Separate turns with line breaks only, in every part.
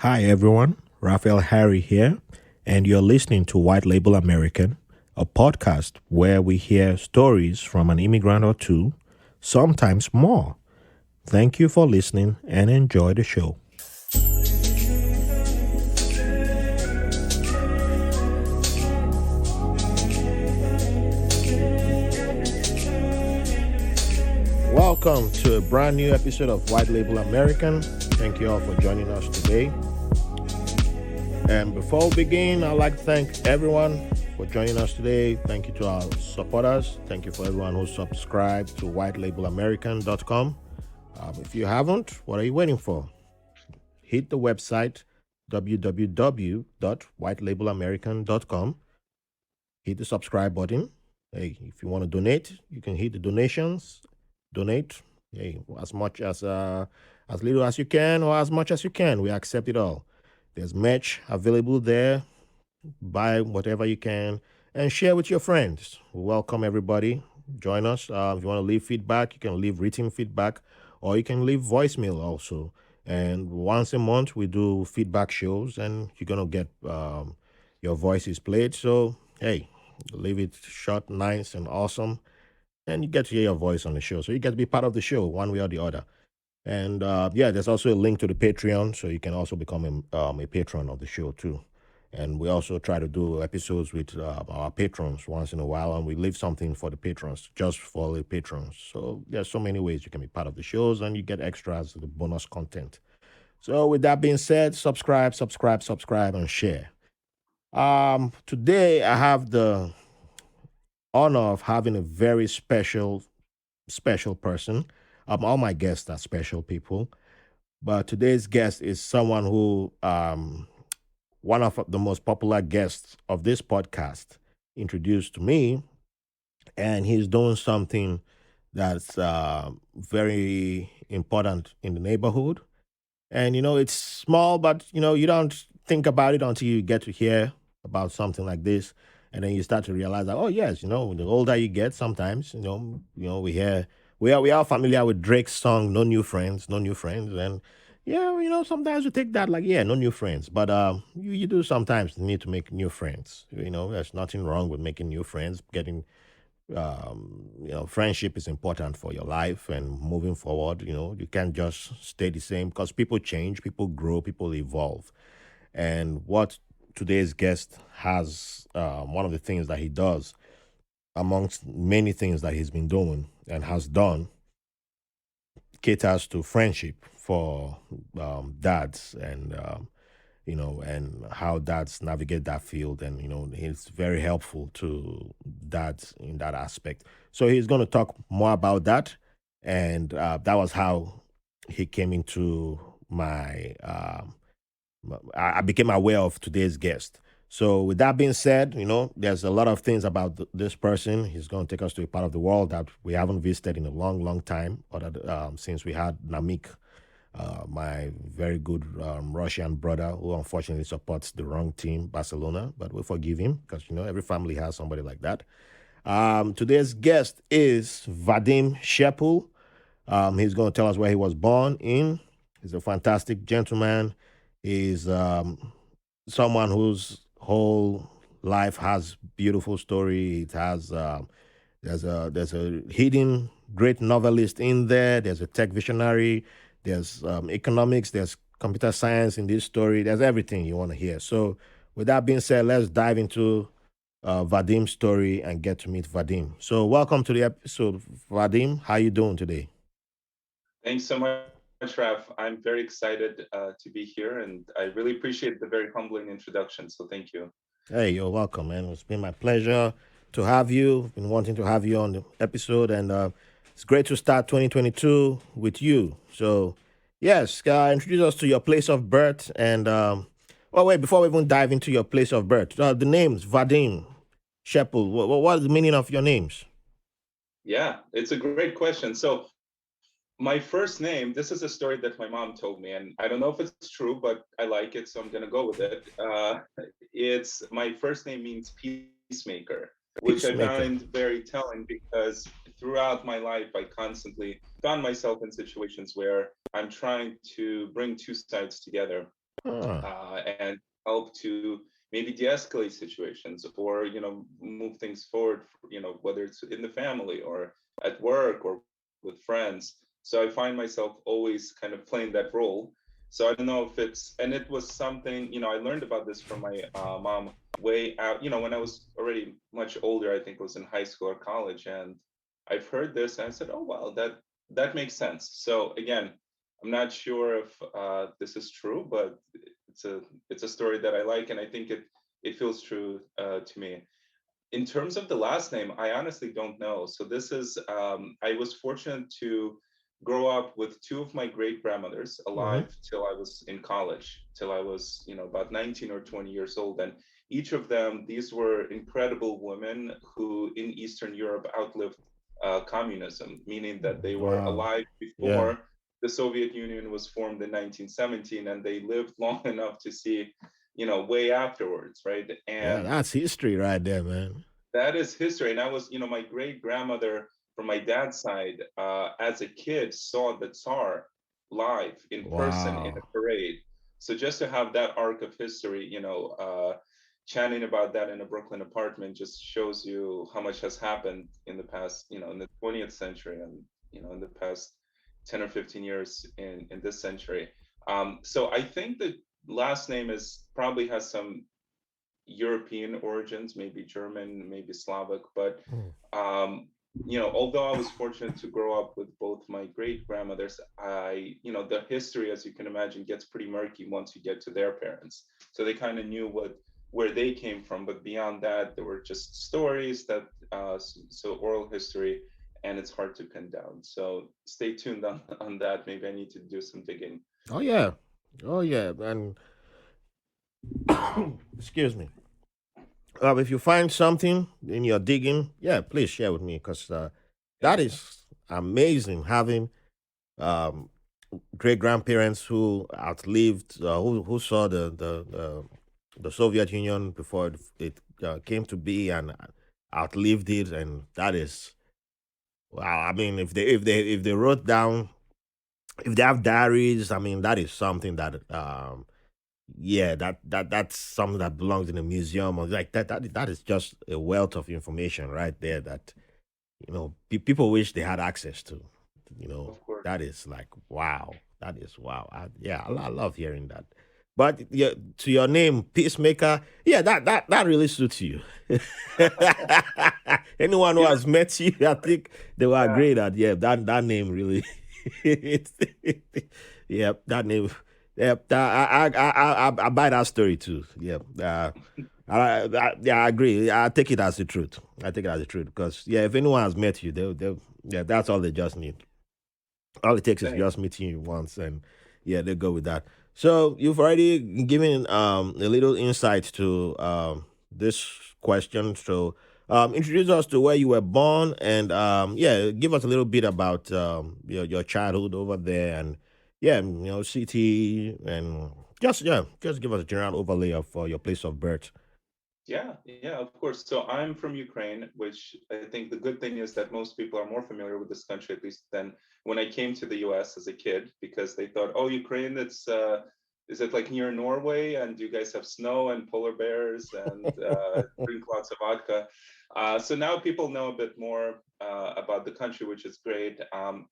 Hi everyone, Raphael Harry here, and you're listening to White Label American, a podcast where we hear stories from an immigrant or two, sometimes more. Thank you for listening and enjoy the show. Welcome to a brand new episode of White Label American. Thank you all for joining us today. And before we begin, I'd like to thank everyone for joining us today. Thank you to our supporters. Thank you for everyone who subscribed to whitelabelamerican.com. If you haven't, what are you waiting for? Hit the website www.whitelabelamerican.com. Hit the subscribe button. Hey, if you want to donate, you can hit the donations. Donate. Hey, as little as you can or as much as you can. We accept it all. There's merch available there. Buy whatever you can and share with your friends. We welcome everybody. Join us. If you want to leave feedback, you can leave written feedback or you can leave voicemail also. And once a month, we do feedback shows and you're going to get your voices played. So, hey, leave it short, nice, and awesome. And you get to hear your voice on the show. So you get to be part of the show one way or the other. And there's also a link to the Patreon, so you can also become a patron of the show too. And we also try to do episodes with our patrons once in a while, and we leave something for the patrons, just for the patrons. So there's so many ways you can be part of the shows, and you get extras, the bonus content. So with that being said, subscribe, and share. Today I have the honor of having a very special person. All my guests are special people, but today's guest is someone who, one of the most popular guests of this podcast, introduced to me, and he's doing something that's very important in the neighborhood. And it's small, but you don't think about it until you get to hear about something like this, and then you start to realize that, oh yes, the older you get, sometimes we hear we are familiar with Drake's song "No New Friends," "No New Friends," and yeah, sometimes we take that like, yeah, no new friends, but you do sometimes need to make new friends. There's nothing wrong with making new friends, getting friendship is important for your life and moving forward. You can't just stay the same because people change, people grow, people evolve. And what today's guest has, one of the things that he does, amongst many things that he's been doing and has done, caters to friendship for dads and how dads navigate that field. And, he's very helpful to dads in that aspect. So he's going to talk more about that. And that was how he came into I became aware of today's guest. So, with that being said, there's a lot of things about this person. He's going to take us to a part of the world that we haven't visited in a long, long time, since we had Namik, my very good Russian brother who unfortunately supports the wrong team, Barcelona, but we forgive him because, every family has somebody like that. Today's guest is Vadim Shepel. He's going to tell us where he was born in. He's a fantastic gentleman. He's someone whose whole life has beautiful story. It has there's a hidden great novelist in there. There's a tech visionary. There's economics. There's computer science in this story. There's everything you want to hear. So, with that being said, let's dive into Vadim's story and get to meet Vadim. So, welcome to the episode, Vadim. How you doing today?
Thanks so much, Raf. I'm very excited to be here, and I really appreciate the very humbling introduction. So thank you.
Hey, you're welcome, man. It's been my pleasure to have you. Been wanting to have you on the episode, and it's great to start 2022 with you. So, yes, introduce us to your place of birth, and well, wait, before we even dive into your place of birth, the names Vadim, Shepel. What is the meaning of your names?
Yeah, it's a great question. So my first name, this is a story that my mom told me, and I don't know if it's true, but I like it, so I'm gonna go with it. It's my first name means peacemaker, which I
Peacemaker.
find very telling because throughout my life, I constantly found myself in situations where I'm trying to bring two sides together.
Huh.
and help to maybe de-escalate situations, or move things forward, whether it's in the family or at work or with friends. So I find myself always kind of playing that role. So I don't know if it's, and it was something, I learned about this from my mom way out, when I was already much older. I think it was in high school or college, and I've heard this and I said, oh wow, that makes sense. So again, I'm not sure if this is true, but it's a it's a story that I like, and I think it feels true to me. In terms of the last name, I honestly don't know. So this is, I was fortunate to grow up with two of my great grandmothers
Mm-hmm.
alive till I was in college, till I was, about 19 or 20 years old. And each of them, these were incredible women who in Eastern Europe outlived communism, meaning that they were
Wow.
alive
Yeah.
before the Soviet Union was formed in 1917, and they lived long enough to see, way afterwards, right?
Yeah,
And
that's history right there, man.
that is history. And I was, my great grandmother from my dad's side, as a kid, saw the Tsar live in person in
Wow.
a parade. So just to have that arc of history, chanting about that in a Brooklyn apartment just shows you how much has happened in the past, in the 20th century, and, in the past 10 or 15 years in this century. So I think the last name is probably has some European origins, maybe German, maybe Slavic, but
Mm.
although I was fortunate to grow up with both my great grandmothers, the history, as you can imagine, gets pretty murky once you get to their parents. So they kind of knew where they came from, but beyond that, there were just stories that, so oral history, and it's hard to pin down. So stay tuned on that. Maybe I need to do some digging.
Oh yeah. Oh yeah. And excuse me. If you find something in your digging, yeah, please share with me because that
Yeah,
is amazing having um, great grandparents who outlived, who saw the Soviet Union before it came to be and outlived it, and that is wow. I mean, if they wrote down, if they have diaries, I mean, that is something that yeah, that's something that belongs in a museum or like that is just a wealth of information right there that people wish they had access to. You know,
of course.
that is like wow. That is wow. Yeah, I love hearing that. But yeah, to your name, Peacemaker, yeah, that really suits you. Anyone who
You know,
has met you, I think they will
yeah,
agree that yeah, that name really, it's, yeah, that name, yeah, I buy that story too. Yeah, yeah, I agree. I take it as the truth. I take it as the truth because yeah, if anyone has met you, they yeah, that's all they just need. All it takes is
thanks.
just meeting you once, and yeah, they go with that. So you've already given a little insight to this question. So introduce us to where you were born, and yeah, give us a little bit about your childhood over there, and yeah, city, and just give us a general overlay of your place of birth.
Yeah, of course. So I'm from Ukraine, which I think the good thing is that most people are more familiar with this country, at least than when I came to the US as a kid, because they thought, oh, Ukraine, it's is it like near Norway, and you guys have snow and polar bears and drink lots of vodka. So now people know a bit more about the country, which is great.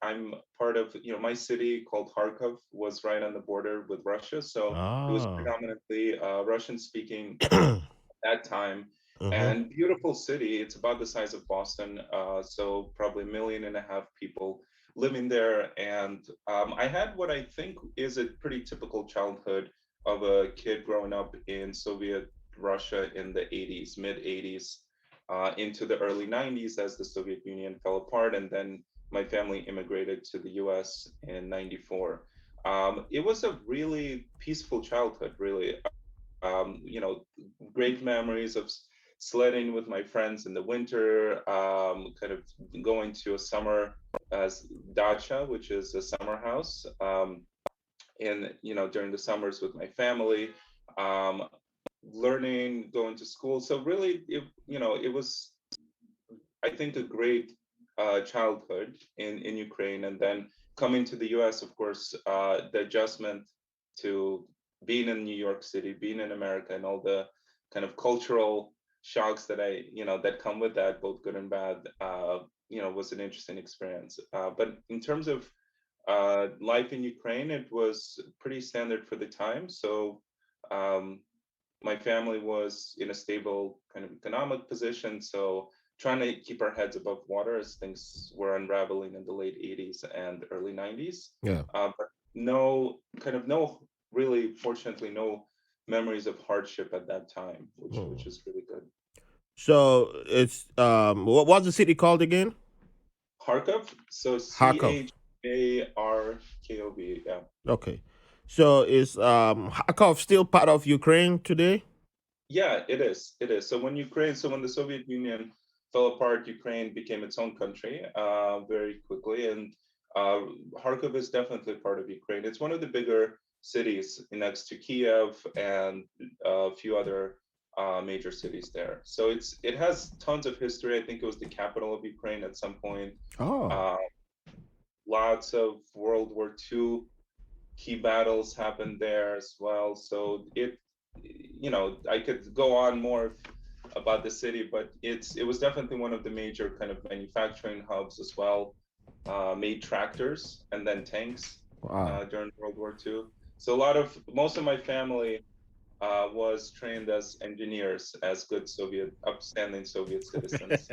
I'm part of, my city called Kharkov was right on the border with Russia, so it was
Ah.
predominantly Russian speaking that time.
Mm-hmm.
And beautiful city. It's about the size of Boston, so probably 1.5 million people living there. And I had what I think is a pretty typical childhood of a kid growing up in Soviet Russia in the 80s, mid 80s, into the early 90s as the Soviet Union fell apart. And then my family immigrated to the US in 94. It was a really peaceful childhood, really. Great memories of sledding with my friends in the winter, kind of going to a summer dacha, which is a summer house, in during the summers with my family, um, learning, going to school. So really, it was, I think, a great childhood in Ukraine, and then coming to the U.S. Of course, the adjustment to being in New York City, being in America, and all the kind of cultural shocks that that come with that, both good and bad, was an interesting experience. But in terms of life in Ukraine, it was pretty standard for the time. So um, my family was in a stable kind of economic position. So trying to keep our heads above water as things were unraveling in the late 80s and early 90s.
Yeah.
But no, really, fortunately, no memories of hardship at that time, which
Hmm.
is really good.
So it's what's the city called again?
Kharkov, so
Kharkov.
Charkov, yeah.
Okay. So is Kharkov still part of Ukraine today?
Yeah, it is. It is. So when the Soviet Union fell apart, Ukraine became its own country very quickly, and uh, Kharkov is definitely part of Ukraine. It's one of the bigger cities next to Kiev and a few other major cities there. So it has tons of history. I think it was the capital of Ukraine at some point.
Oh.
Uh, Lots of World War II key battles happened there as well. So I could go on more about the city, but it was definitely one of the major kind of manufacturing hubs as well. Made tractors and then tanks
Wow.
during World War II. So most of my family was trained as engineers, as good upstanding Soviet citizens.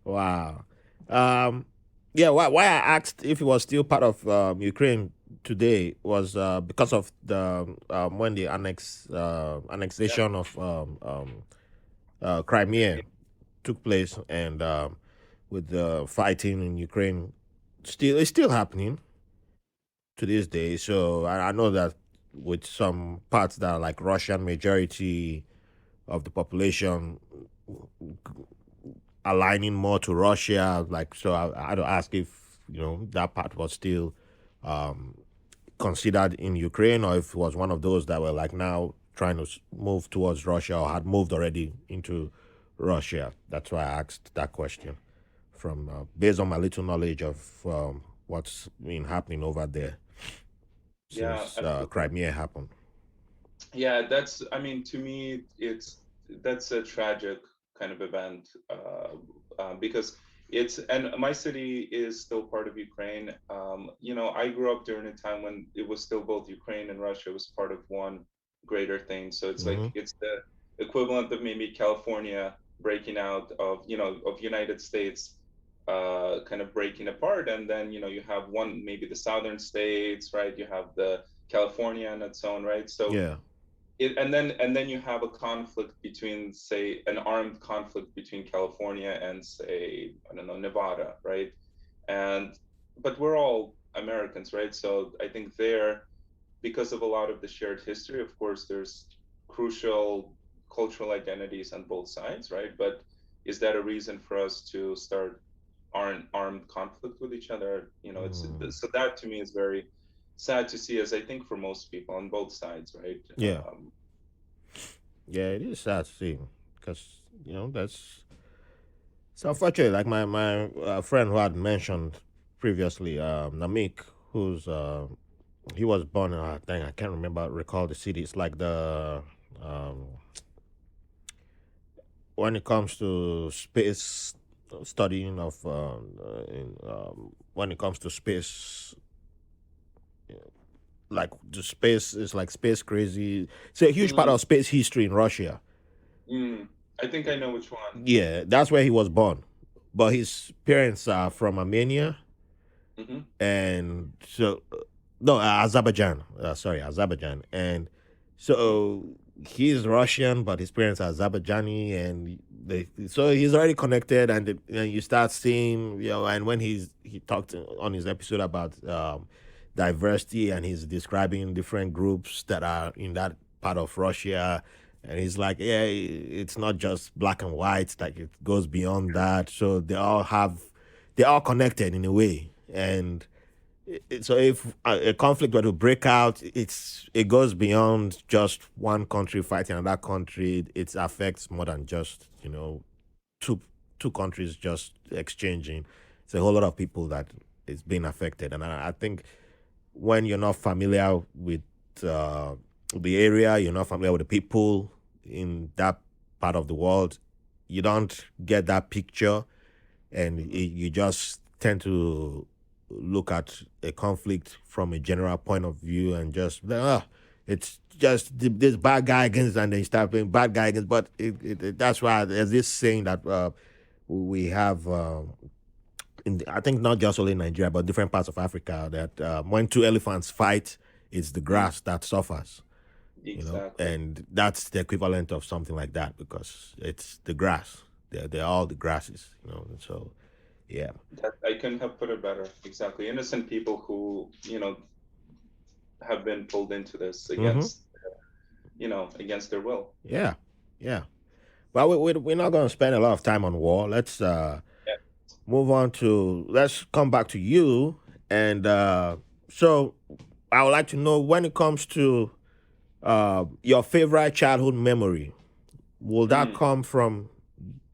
Wow. Um, yeah, why I asked if it was still part of Ukraine today was because of the when the
Yeah,
annexation of Crimea took place, and with the fighting in Ukraine, it's still happening to this day. So I know that with some parts that are like Russian majority of the population aligning more to Russia. Like, so I had to ask if that part was still um, considered in Ukraine, or if it was one of those that were like now trying to move towards Russia or had moved already into Russia. That's why I asked that question from based on my little knowledge of what's been happening over there
yeah,
since
absolutely.
Crimea happened.
Yeah, I mean, to me, that's a tragic kind of event because and my city is still part of Ukraine. I grew up during a time when it was still both Ukraine and Russia was part of one greater thing. So it's
Mm-hmm.
like it's the equivalent of maybe California breaking out of United States kind of breaking apart, and then you have one, maybe the southern states, right? You have the California on its own, right? So
Yeah.
and then you have a conflict between, say, an armed conflict between California and, say, I don't know, Nevada, right? And but we're all Americans, right? So I think there, because of a lot of the shared history, of course, there's crucial cultural identities on both sides, right? But is that a reason for us to start armed conflict with each other? It's
Mm.
so that to me is very sad to see, as I think for most people on both sides, right?
Yeah. Yeah, it is sad to see because that's so unfortunate. Like my friend who had mentioned previously, Namik, who's he was born in I can't recall the city. It's like the um, when it comes to space studying of when it comes to space, like the space is like space crazy. It's a huge part
Mm,
of space history in Russia.
I think I know which one.
Yeah, that's where he was born, but his parents are from Armenia,
Hmm.
and so no, Azerbaijan. Sorry, Azerbaijan, and
Oh,
so he's Russian, but his parents are Azerbaijani, and so he's already connected. And you start seeing, and when he talked on his episode about diversity, and he's describing different groups that are in that part of Russia. And he's like, yeah, it's not just black and white; like it goes beyond that. So they're all connected in a way, and so if a conflict were to break out, it goes beyond just one country fighting another country. It affects more than just two two countries just exchanging. It's a whole lot of people that is being affected, and I think when you're not familiar with uh, the area, you're not familiar with the people in that part of the world, you don't get that picture, and you just tend to look at a conflict from a general point of view and just it's just this bad guy against, and then you start playing bad guy against. But that's why there's this saying that we have. I think not just only in Nigeria, but different parts of Africa, that when two elephants fight, it's the
Mm,
grass that suffers,
exactly.
and that's the equivalent of something like that because it's the grass. They're all the grasses, and so yeah.
That I couldn't have put it better. Exactly. Innocent people who, have been pulled into this
Mm-hmm.
against their will.
Yeah, yeah. Well, we're not going to spend a lot of time on war. Let's
Yeah.
move on to, let's come back to you. And so I would like to know, when it comes to your favorite childhood memory, will that
Mm.
come from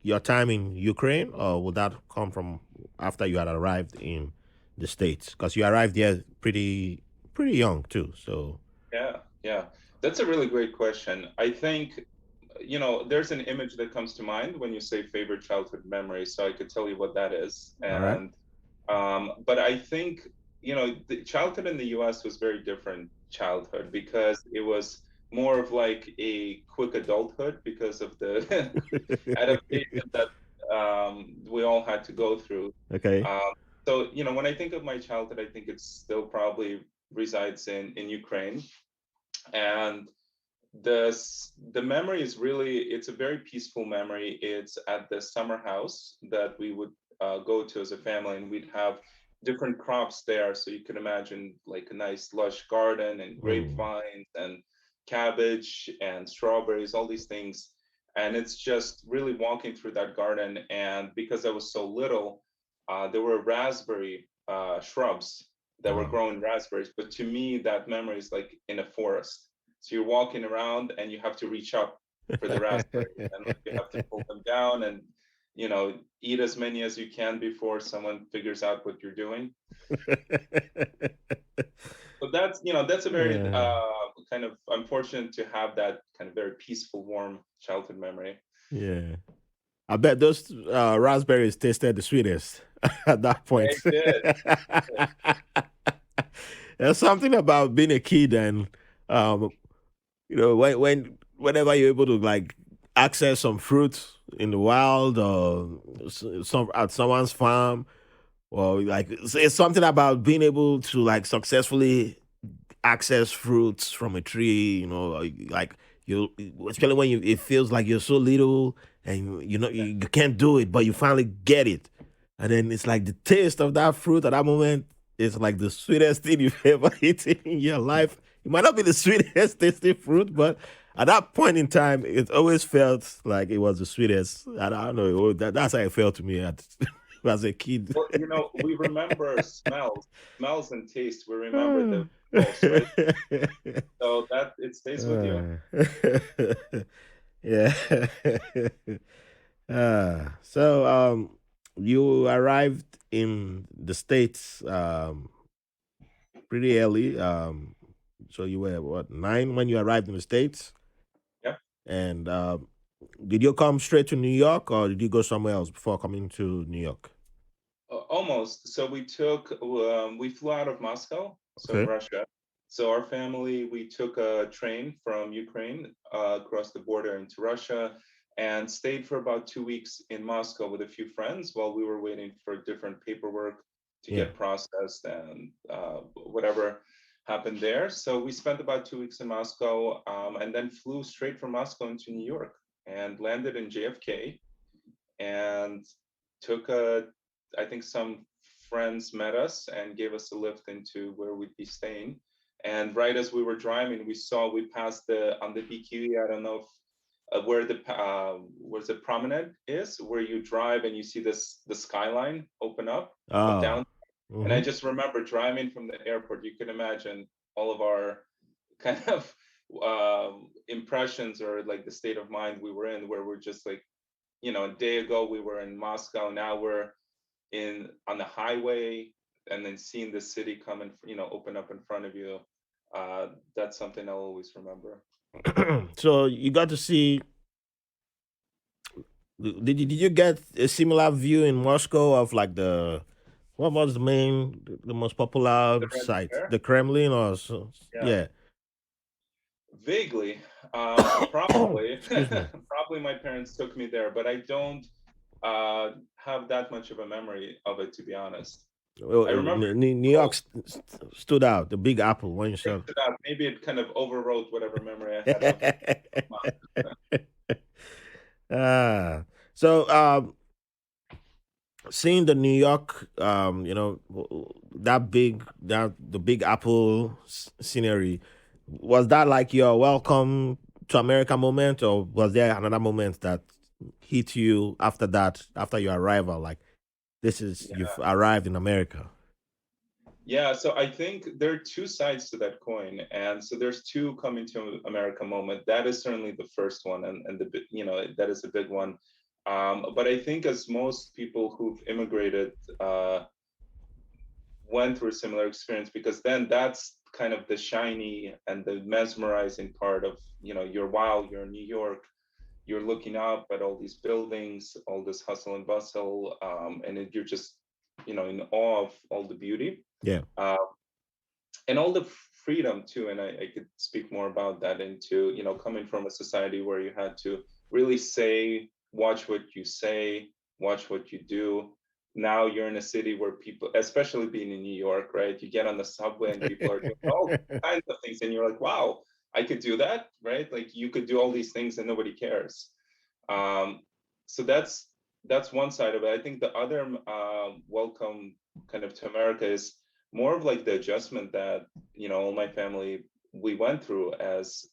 your time in Ukraine, or will that come from after you had arrived in the States? Because you arrived there pretty young too. So,
Yeah, yeah. That's a really great question. I think, there's an image that comes to mind when you say favorite childhood memory, so I could tell you what that is.
all right.
And but I think, the childhood in the US was very different childhood because it was more of like a quick adulthood because of the adaptation that we all had to go through.
Okay.
Um, so, when I think of my childhood, I think it still probably resides in Ukraine. And the memory is really, it's a very peaceful memory. It's at the summer house that we would go to as a family, and we'd have different crops there. So you can imagine like a nice lush garden and
Mm.
grapevines and cabbage and strawberries, all these things. And it's just really walking through that garden. And because I was so little, there were raspberry shrubs that were
Oh.
growing raspberries. But to me, that memory is like in a forest. So you're walking around and you have to reach up for the raspberries, and like you have to pull them down and eat as many as you can before someone figures out what you're doing. But that's a very
Yeah.
kind of, I'm fortunate to have that kind of very peaceful, warm childhood memory.
Yeah. I bet those raspberries tasted the sweetest at that
They
point.
did.
There's something about being a kid, and um, whenever you're able to like access some fruit in the wild, or some at someone's farm, or like it's something about being able to like successfully access fruits from a tree, like you, especially when it feels like you're so little, and you can't do it, but you finally get it, and then it's like the taste of that fruit at that moment is like the sweetest thing you've ever eaten in your life. It might not be the sweetest tasting fruit, but at that point in time, it always felt like it was the sweetest. I don't know. That's how it felt to me as a kid.
Well, we remember smells and taste. We remember the most, right? So that it stays with you.
Uh, yeah. So you arrived in the States pretty early. So you were what, 9 when you arrived in the States?
Yeah.
And did you come straight to New York, or did you go somewhere else before coming to New York?
Almost. So we flew out of Moscow, so in
Okay.
Russia. So our family, we took a train from Ukraine across the border into Russia and stayed for about 2 weeks in Moscow with a few friends while we were waiting for different paperwork to
Yeah.
get processed and whatever happened there. So we spent about 2 weeks in Moscow, and then flew straight from Moscow into New York and landed in JFK and took I think some friends met us and gave us a lift into where we'd be staying. And right as we were driving, we passed on the BQE. I don't know if where the promenade is, where you drive and you see the skyline open up of
Oh.
down. And I
Mm-hmm.
just remember driving from the airport. You can imagine all of our kind of impressions, or like the state of mind we were in, where we're just like, a day ago we were in Moscow, now we're in on the highway, and then seeing the city come and open up in front of you. That's something I'll always remember.
So you got to see. Did you get a similar view in Moscow of like the what was the most popular
The Red
site,
Scare?
the Kremlin or so?
Yeah,
Yeah.
vaguely. Probably,
Excuse me.
probably my parents took me there, but I don't have that much of a memory of it, to be honest.
Well,
I remember
New York stood out. The Big Apple when you said.
that maybe it kind of overwrote whatever memory I had of
Ah, so seeing the New York, that the Big Apple scenery, was that like your welcome to America moment, or was there another moment that hit you after that, after your arrival? Like this is
Yeah.
you've arrived in America.
Yeah, so I think there are two sides to that coin, and so there's two coming to America moment. That is certainly the first one, and that is a big one. But I think as most people who've immigrated went through a similar experience, because then that's kind of the shiny and the mesmerizing part of, you're in New York, you're looking up at all these buildings, all this hustle and bustle, you're just, in awe of all the beauty.
Yeah.
Uh, and all the freedom too, and I could speak more about that, into coming from a society where you had to really watch what you say, watch what you do. Now you're in a city where people, especially being in New York, right, you get on the subway and people are doing all kinds of things, and you're like, wow, I could do that, right? Like, you could do all these things and nobody cares. So that's one side of it. I think the other welcome kind of to America is more of like the adjustment that all my family, we went through, as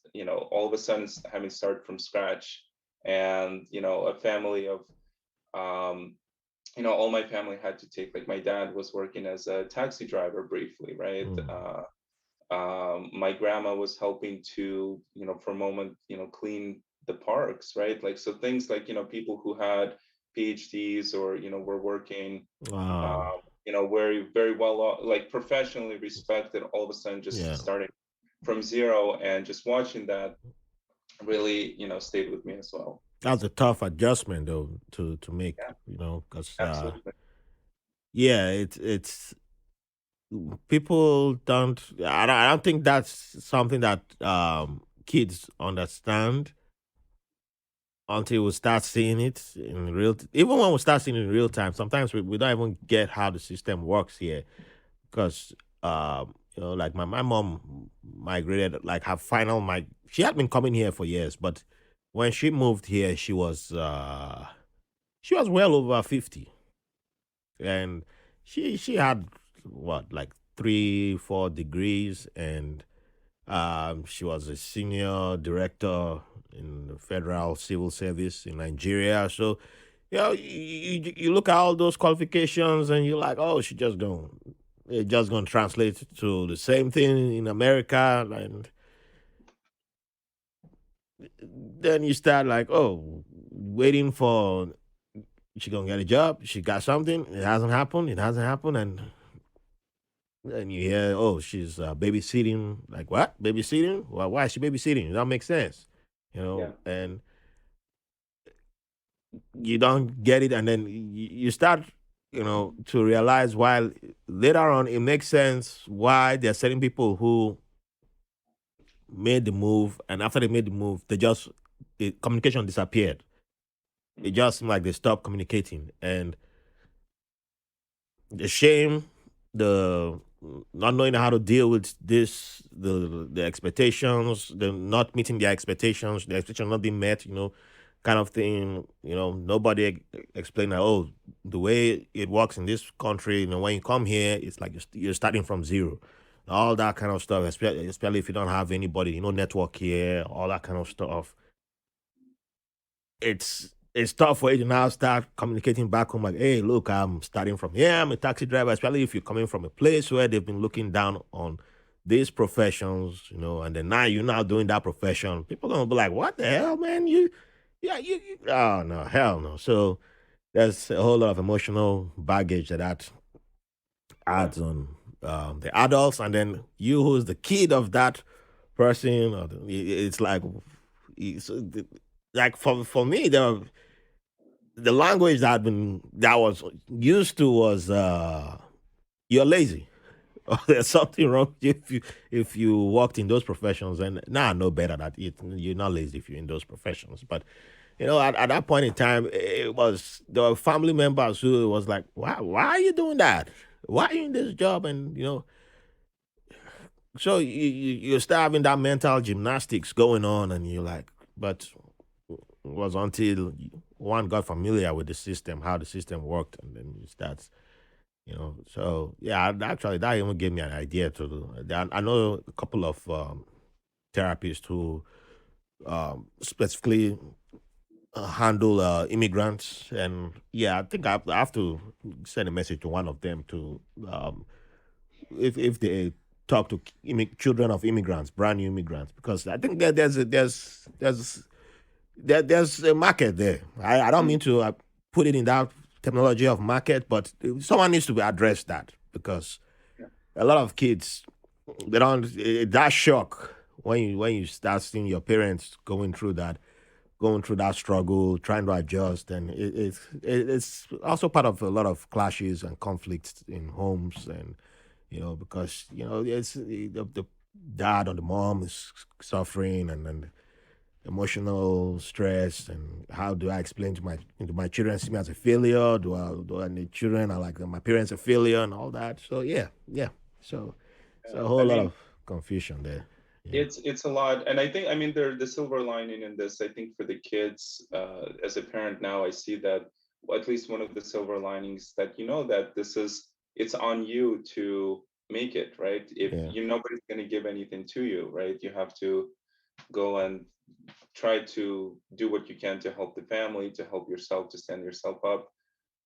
all of a sudden having started from scratch, and a family of um, all my family had to take, like, my dad was working as a taxi driver briefly, right?
Mm.
My grandma was helping to, for a moment, clean the parks, right? Like, so things like, people who had PhDs, or, were working,
Wow.
very, very well, like, professionally respected, all of a sudden just
Yeah.
starting from zero, and just watching that really, stayed with me as well.
That's a tough adjustment though to make,
Yeah,
because
absolutely.
yeah, it's people don't. I don't think that's something that kids understand until we start seeing it in even when we start seeing it in real time. Sometimes we don't even get how the system works here because like my mom migrated, like her final my she had been coming here for years, but when she moved here, she was well over 50, and she had what, like 3 4 degrees, and she was a senior director in the federal civil service in Nigeria. So you look at all those qualifications and you're like, oh, just gonna translate to the same thing in America. And then you start like, oh, waiting for she gonna get a job. She got something. It hasn't happened. It hasn't happened. And you hear, oh, she's babysitting. Like, what? Babysitting? Well, why is she babysitting? That makes sense.
Yeah.
And you don't get it. And then you start, to realize, while later on it makes sense why there are certain people who made the move. And after they made the move, the communication disappeared. It
Mhm.
just seemed like they stopped communicating. And the shame, the not knowing how to deal with this, the expectations, the not meeting their expectations, the expectation not being met, kind of thing. Nobody explained that. Oh, the way it works in this country, when you come here, it's like you're starting from zero. All that kind of stuff, especially if you don't have anybody, network here, all that kind of stuff. It's tough for you to now start communicating back home, like, hey, look, I'm starting from here. I'm a taxi driver, especially if you're coming from a place where they've been looking down on these professions, and then now you're now doing that profession. People gonna be like, what the hell, man? Yeah, oh no, hell no. So there's a whole lot of emotional baggage that
Yeah.
adds on. the adults, and then you who's the kid of that person. It's like it's, like for me, the language that was used to was you're lazy. Or there's something wrong if you worked in those professions. And now I know better that you're not lazy if you're in those professions. But at that point in time, it was there were family members who was like, why are you doing that? Why are you in this job? And so you start having that mental gymnastics going on, and you're like, but it was until one got familiar with the system, how the system worked, and then you start. So yeah, actually, that even gave me an idea to do. I know a couple of therapists who specifically handle immigrants, and yeah, I think I have to send a message to one of them to if they talk to children of immigrants, brand new immigrants, because I think that there's a market there. I don't mean to put it in that terminology of market, but someone needs to address that because
Yeah.
a lot of kids they don't that shock when you start seeing your parents going through that struggle, trying to adjust, and it's also part of a lot of clashes and conflicts in homes, and because it's the dad or the mom is suffering, and emotional stress, and how do I explain to my children see me as a failure? Do I need children are like my parents a failure and all that? So yeah. So it's a
I
whole lot
mean,
of confusion there. Yeah.
it's a lot, and I think, I mean, the silver lining in this, I think, for the kids, as a parent now, I see that, well, at least one of the silver linings, that that this is, it's on you to make it right. If
Yeah.
nobody's going to give anything to you, right, you have to go and try to do what you can to help the family, to help yourself, to stand yourself up.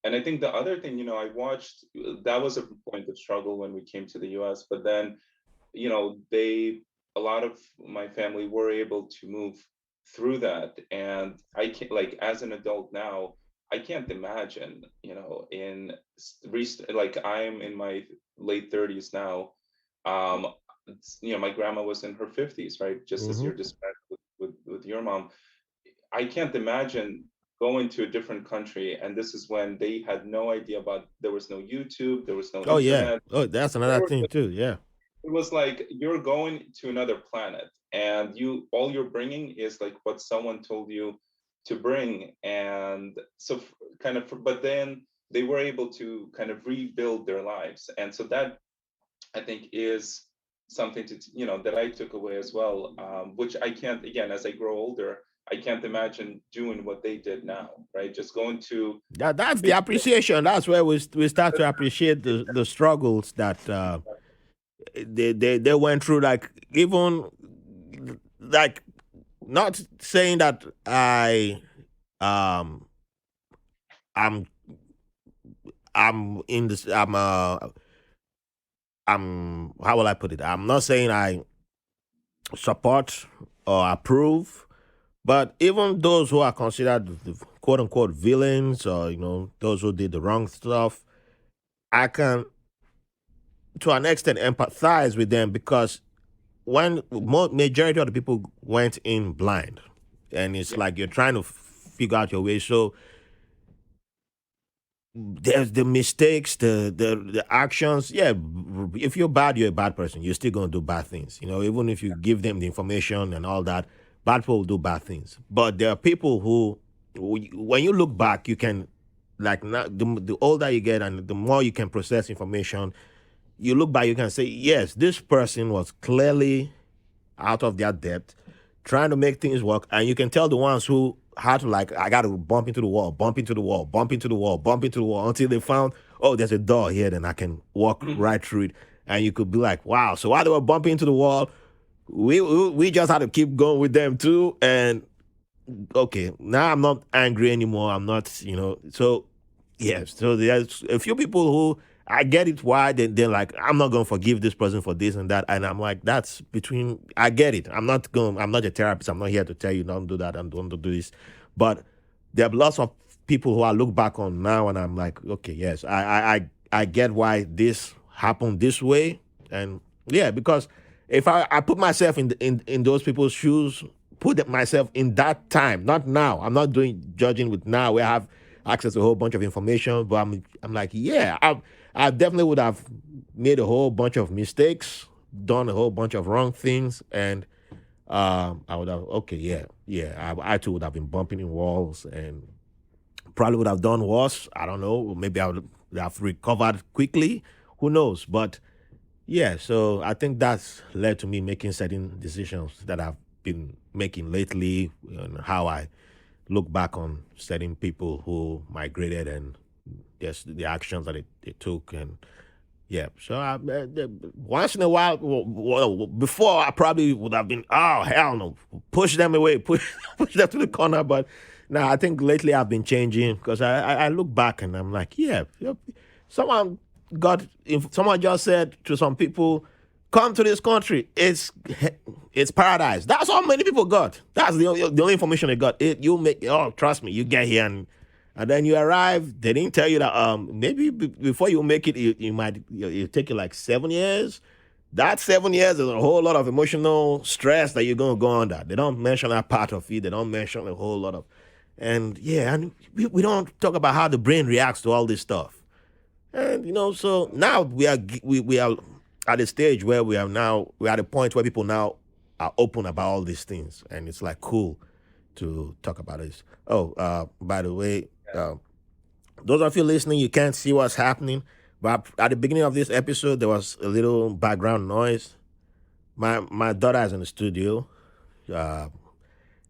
And I think the other thing, I watched, that was a point of struggle when we came to the US, but then, they, a lot of my family were able to move through that. And I can't, like, as an adult now, I can't imagine, like, I'm in my late 30s now. um my grandma was in her 50s, right, just as
Mm-hmm.
you're describing with your mom. I can't imagine going to a different country, and this is when they had no idea about, there was no YouTube, there was no
Oh yeah.
internet.
Oh, that's
There
another
was,
thing too. Yeah.
it was like you're going to another planet, and all you're bringing is like what someone told you to bring. And so, kind of, but then they were able to kind of rebuild their lives. And so that, I think, is something to, that I took away as well, which I can't, again, as I grow older, I can't imagine doing what they did now, right? Just going to
That's the
basically,
appreciation. That's where we start to appreciate the struggles that they went through. Like even like not saying that um I'm I'm in this I'm how will I put it? I'm not saying I support or approve, but even those who are considered the quote unquote villains, or those who did the wrong stuff, I can to an extent empathize with them because when majority of the people went in blind, and it's
yeah.
like you're trying to figure out your way. So there's the mistakes, the actions. Yeah, if you're bad, you're a bad person. You're still gonna do bad things. Even if you give them the information and all that, bad people will do bad things. But there are people who, when you look back, you can, like, not, the older you get and the more you can process information, you look back, you can say, yes, this person was clearly out of their depth, trying to make things work. And you can tell the ones who had to, like, I got to bump into the wall, bump into the wall, bump into the wall, bump into the wall until they found, oh, there's a door here, then I can walk right through it. And you could be like, wow. So while they were bumping into the wall, we just had to keep going with them too. And okay, now I'm not angry anymore. I'm not, so yes. So there's a few people who I get it why they're like, I'm not going to forgive this person for this and that. And I'm like, that's between, I get it. I'm not a therapist. I'm not here to tell you don't do that and don't do this. But there are lots of people who I look back on now and I'm like, okay, yes, I get why this happen this way. And yeah, because if I put myself in those people's shoes, put myself in that time, not now. I'm not doing judging with now where I have access to a whole bunch of information, but I'm like, yeah, I definitely would have made a whole bunch of mistakes, done a whole bunch of wrong things, and I would have okay, yeah. I too would have been bumping in walls and probably would have done worse. I don't know. Maybe I would have recovered quickly. Who knows? But yeah, so I think that's led to me making certain decisions that I've been making lately and how I look back on certain people who migrated and just the actions that they took. And yeah, so once in a while, well, before I probably would have been, oh hell no, push them away, push them to the corner. But now I think lately I've been changing because I look back and I'm like, yeah, someone someone just said to some people, come to this country, it's paradise. That's all many people got. That's the only information they got. You make trust me, you get here and then you arrive. They didn't tell you that maybe before you make it, you might it take you like 7 years. That 7 years is a whole lot of emotional stress that you're gonna go under. They don't mention that part of it. They don't mention a whole lot of, and yeah, and we don't talk about how the brain reacts to all this stuff. And so now we are at a stage where we're at a point where people now are open about all these things, and it's like cool to talk about this. Oh, by the way, those of you listening, you can't see what's happening, but at the beginning of this episode, there was a little background noise. My daughter is in the studio, uh,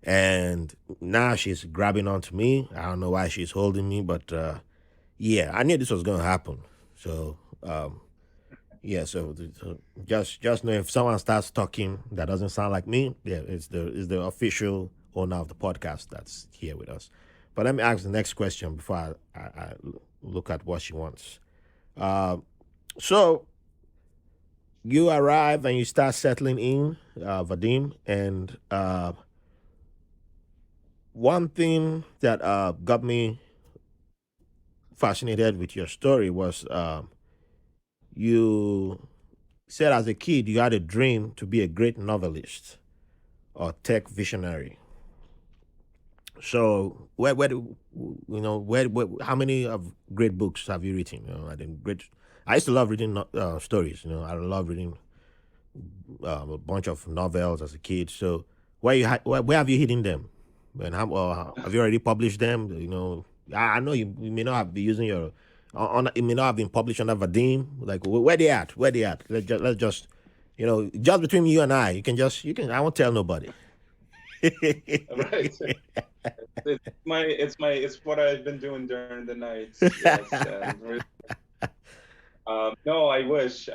and now she's grabbing onto me. I don't know why she's holding me, but yeah, I knew this was gonna happen. So yeah, so just know if someone starts talking that doesn't sound like me, yeah, it's the official owner of the podcast that's here with us. But let me ask the next question before I look at what she wants. Uh, so you arrive and you start settling in, Vadim, and one thing that got me fascinated with your story was you said as a kid you had a dream to be a great novelist or tech visionary. So where do where how many of great books have you written? I think great. I used to love reading stories. I love reading a bunch of novels as a kid. So where have you hidden them? And have you already published them? I know you may not have been using your it may not have been published under Vadim. Like where they at? Where they at? Let's just just between you and I. You can. I won't tell nobody.
Right. It's what I've been doing during the nights. Yes, and no, I wish.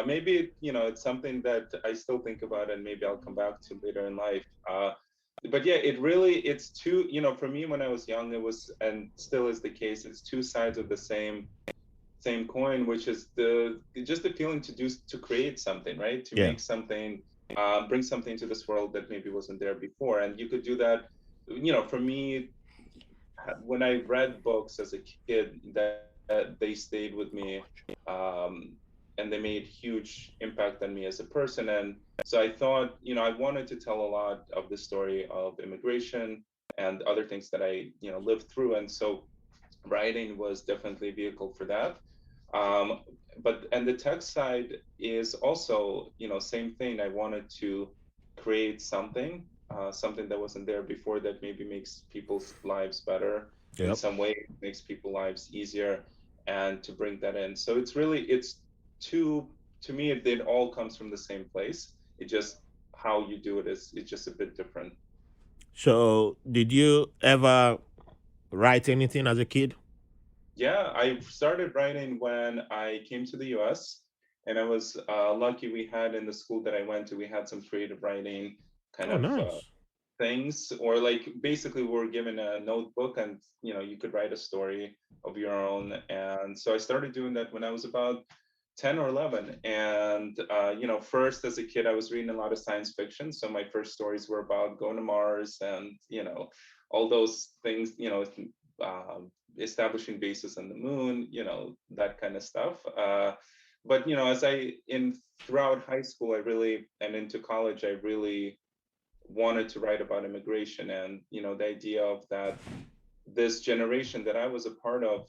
Maybe it's something that I still think about, and maybe I'll come back to later in life. But yeah, it's two. For me, when I was young, it was, and still is the case. It's two sides of the same coin, which is the feeling to create something, right? To
Yeah.
make something, bring something to this world that maybe wasn't there before, and you could do that. For me, when I read books as a kid, that they stayed with me, um, and they made huge impact on me as a person. And so I thought, I wanted to tell a lot of the story of immigration and other things that I, lived through. And so writing was definitely a vehicle for that. Um, and the tech side is also, same thing. I wanted to create something that wasn't there before that maybe makes people's lives better in
Yep.
some way, makes people's lives easier, and to bring that in. So it's two, to me, it all comes from the same place. It just, how you do it is, it's just a bit different.
So did you ever write anything as a kid?
Yeah, I started writing when I came to the US, and I was lucky. We had in the school that I went to, we had some creative writing kind
Oh,
of
nice.
things, or like basically we were given a notebook, and you could write a story of your own. And so I started doing that when I was about 10 or 11. And first as a kid, I was reading a lot of science fiction, so my first stories were about going to Mars, and all those things, establishing bases on the moon, that kind of stuff. but as I in throughout high school, I really and into college, I really wanted to write about immigration, and the idea of that this generation that I was a part of,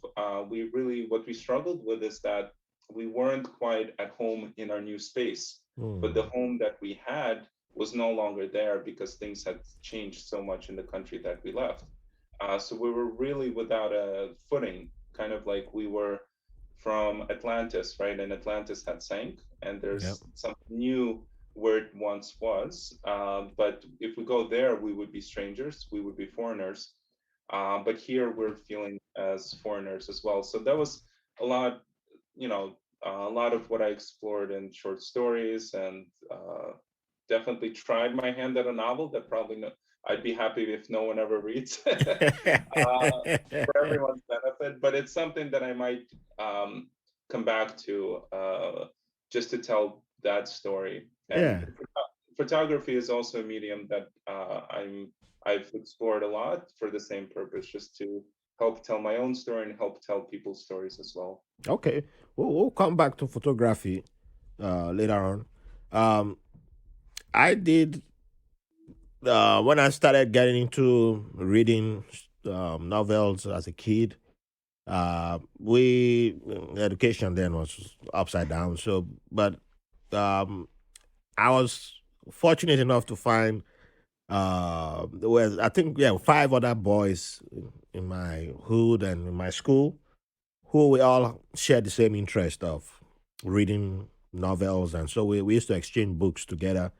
we really what we struggled with is that we weren't quite at home in our new space, but the
Mm.
home that we had was no longer there because things had changed so much in the country that we left. So we were really without a footing, kind of like we were from Atlantis, right? And Atlantis had sank, and
Yep.
there's something new where it once was. But if we go there, we would be strangers, we would be foreigners. But here we're feeling as foreigners as well. So that was a lot, a lot of what I explored in short stories, and definitely tried my hand at a novel that probably no, I'd be happy if no one ever reads for everyone's benefit. But it's something that I might come back to just to tell that story. And
Yeah.
photography is also a medium that I've explored a lot for the same purpose, just to help tell my own story and help tell people's stories as well.
Okay. We'll come back to photography later on. Um, I did when I started getting into reading novels as a kid. We education then was upside down. So, but um, I was fortunate enough to find well, I think yeah, five other boys in my hood and in my school who we all shared the same interest of reading novels, and so we used to exchange books together,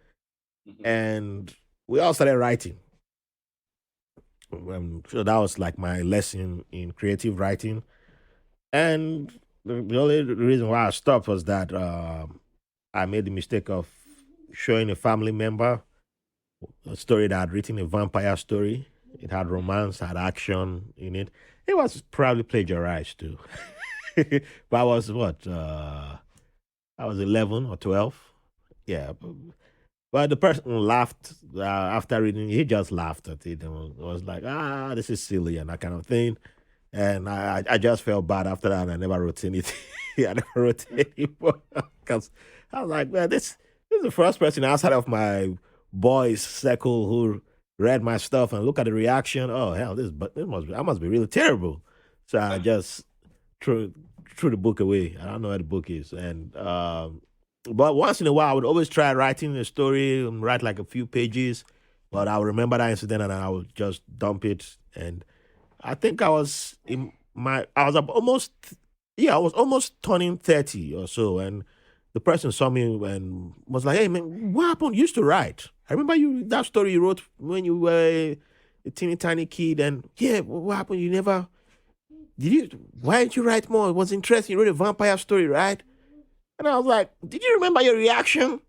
Hmm.
and we all started writing. So that was like my lesson in creative writing, and the only reason why I stopped was that I made the mistake of showing a family member a story that I'd written, a vampire story. It had romance, had action in it. It was probably plagiarized too. But I was what? I was 11 or 12. Yeah. But the person laughed after reading. He just laughed at it and was like, this is silly and that kind of thing. And I just felt bad after that. And I never wrote anything. I never wrote anymore because I was like, man, this is the first person outside of my boys' circle who read my stuff and look at the reaction. Oh hell, this must be, I must be really terrible. So I just threw threw the book away. I don't know where the book is, and but once in a while, I would always try writing a story and write like a few pages. But I would remember that incident and I would just dump it. And I think I was in I was almost, yeah, I was almost turning 30 or so. And the person saw me and was like, hey, man, what happened? You used to write. I remember that story you wrote when you were a teeny tiny kid. And yeah, what happened? You never, why didn't you write more? It was interesting. You wrote a vampire story, right? And I was like, did you remember your reaction?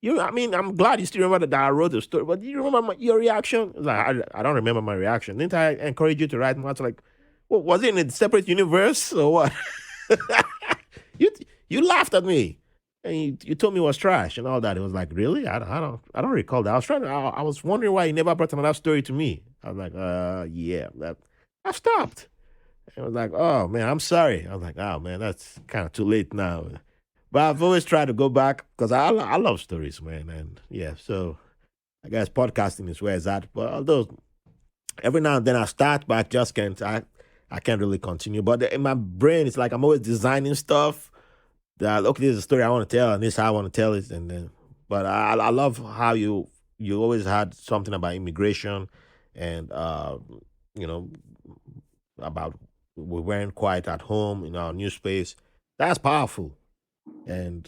I mean, I'm glad you still remember that I wrote the story, but do you remember your reaction? It's like, I don't remember my reaction. Didn't I encourage you to write more? It's like, what, was it in a separate universe or what? you you laughed at me, and you told me it was trash and all that. It was like, really? I don't recall that. I was wondering why you never brought another story to me. I was like, yeah, I stopped. It was like, oh man, I'm sorry. I was like, oh man, that's kind of too late now. But I've always tried to go back because I love stories, man. And yeah, so I guess podcasting is where it's at. But although every now and then I start, but I just can't. I can't really continue. But in my brain, it's like I'm always designing stuff. That okay, this is a story I want to tell, and this is how I want to tell it. And then, but I love how you always had something about immigration, and you know about we weren't quite at home in our new space. That's powerful. And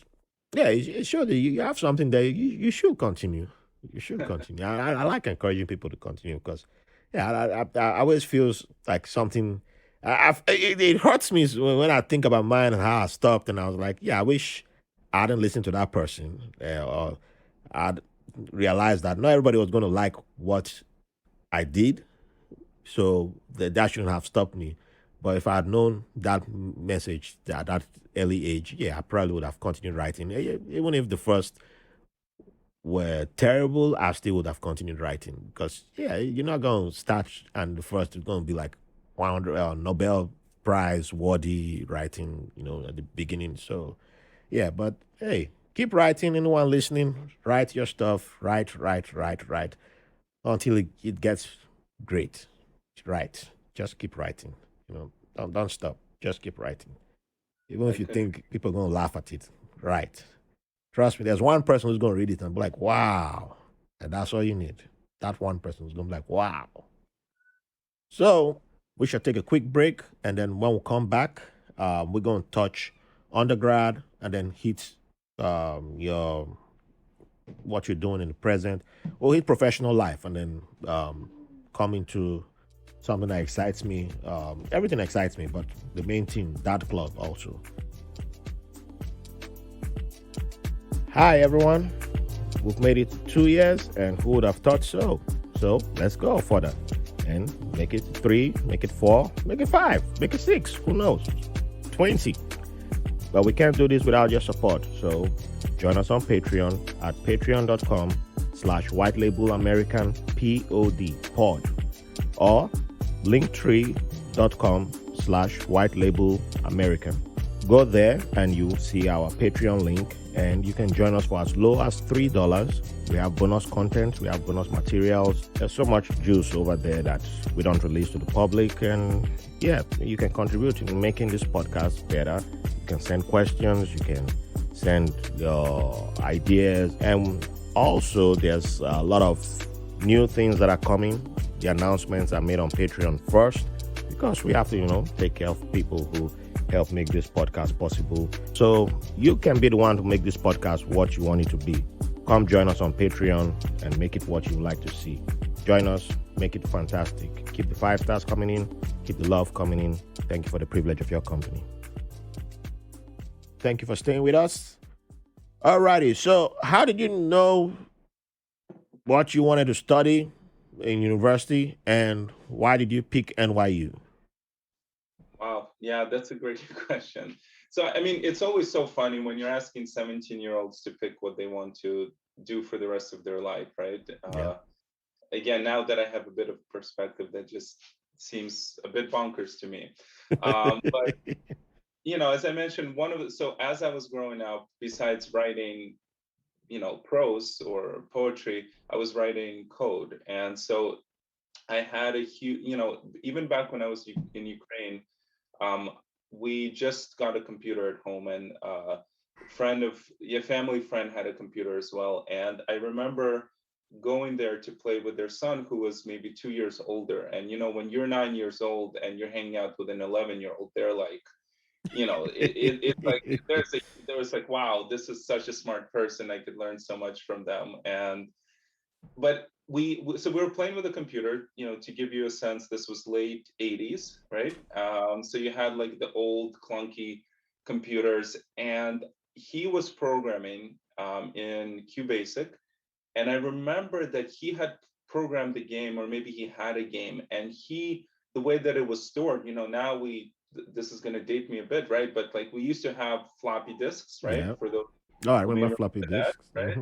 yeah, it showed that you have something that you should continue. You should continue. I like encouraging people to continue because, yeah, I always feels like something. It hurts me when I think about mine and how I stopped, and I was like, yeah, I wish I didn't listen to that person, or I'd realized that not everybody was going to like what I did, so that shouldn't have stopped me. But if I had known that message at that early age, yeah, I probably would have continued writing. Even if the first were terrible, I still would have continued writing because, yeah, you're not going to start and the first is going to be like 100 Nobel Prize worthy writing, at the beginning. So, Yeah, but hey, keep writing. Anyone listening, write your stuff. Write until it gets great. Right. Just keep writing. Don't stop. Just keep writing. Even
I
if you
couldn't.
think people are gonna laugh at it. Right. Trust me, there's one person who's gonna read it and be like, wow. And that's all you need. That one person is gonna be like, wow. So we should take a quick break, and then when we come back, we're gonna touch undergrad and then hit your what you're doing in the present. We'll hit professional life, and then come into something that excites me. Everything excites me, but the main thing, that club also. Hi everyone, we've made it 2 years, and who would have thought so? So let's go further and make it 3, make it 4, make it 5, make it 6. Who knows? 20. But we can't do this without your support. So join us on Patreon at patreon.com/white label American pod or linktree.com/white label American. Go there and you'll see our Patreon link, and you can join us for as low as $3. We have bonus content, we have bonus materials. There's so much juice over there that we don't release to the public. And yeah, you can contribute in making this podcast better. You can send questions, you can send your ideas, and also there's a lot of new things that are coming. The announcements are made on Patreon first because we have to, take care of people who help make this podcast possible. So you can be the one to make this podcast what you want it to be. Come join us on Patreon and make it what you would like to see. Join us, make it fantastic. Keep the 5 stars coming in, keep the love coming in. Thank you for the privilege of your company. Thank you for staying with us. Alrighty, so how did you know what you wanted to study in university, and why did you pick NYU?
Wow. Yeah, that's a great question. So, I mean, it's always so funny when you're asking 17-year-olds to pick what they want to do for the rest of their life, right?
Yeah.
Again, now that I have a bit of perspective, that just seems a bit bonkers to me. But as I mentioned, so as I was growing up, besides writing, prose or poetry, I was writing code. And so I had a huge, even back when I was in Ukraine, um, we just got a computer at home, and family friend had a computer as well. And I remember going there to play with their son, who was maybe 2 years older. And when you're 9 years old and you're hanging out with an 11-year-old, they're like, it's like there was like, wow, this is such a smart person. I could learn so much from them. And but so we were playing with a computer, to give you a sense, this was late 80s, right? So you had like the old clunky computers, and he was programming in QBasic. And I remember that he had programmed the game, or maybe he had a game, and the way that it was stored, now this is going to date me a bit, right? But like, we used to have floppy disks, right?
Yeah.
For those
Oh, I
who may
remember
remember
floppy
that,
disks.
right?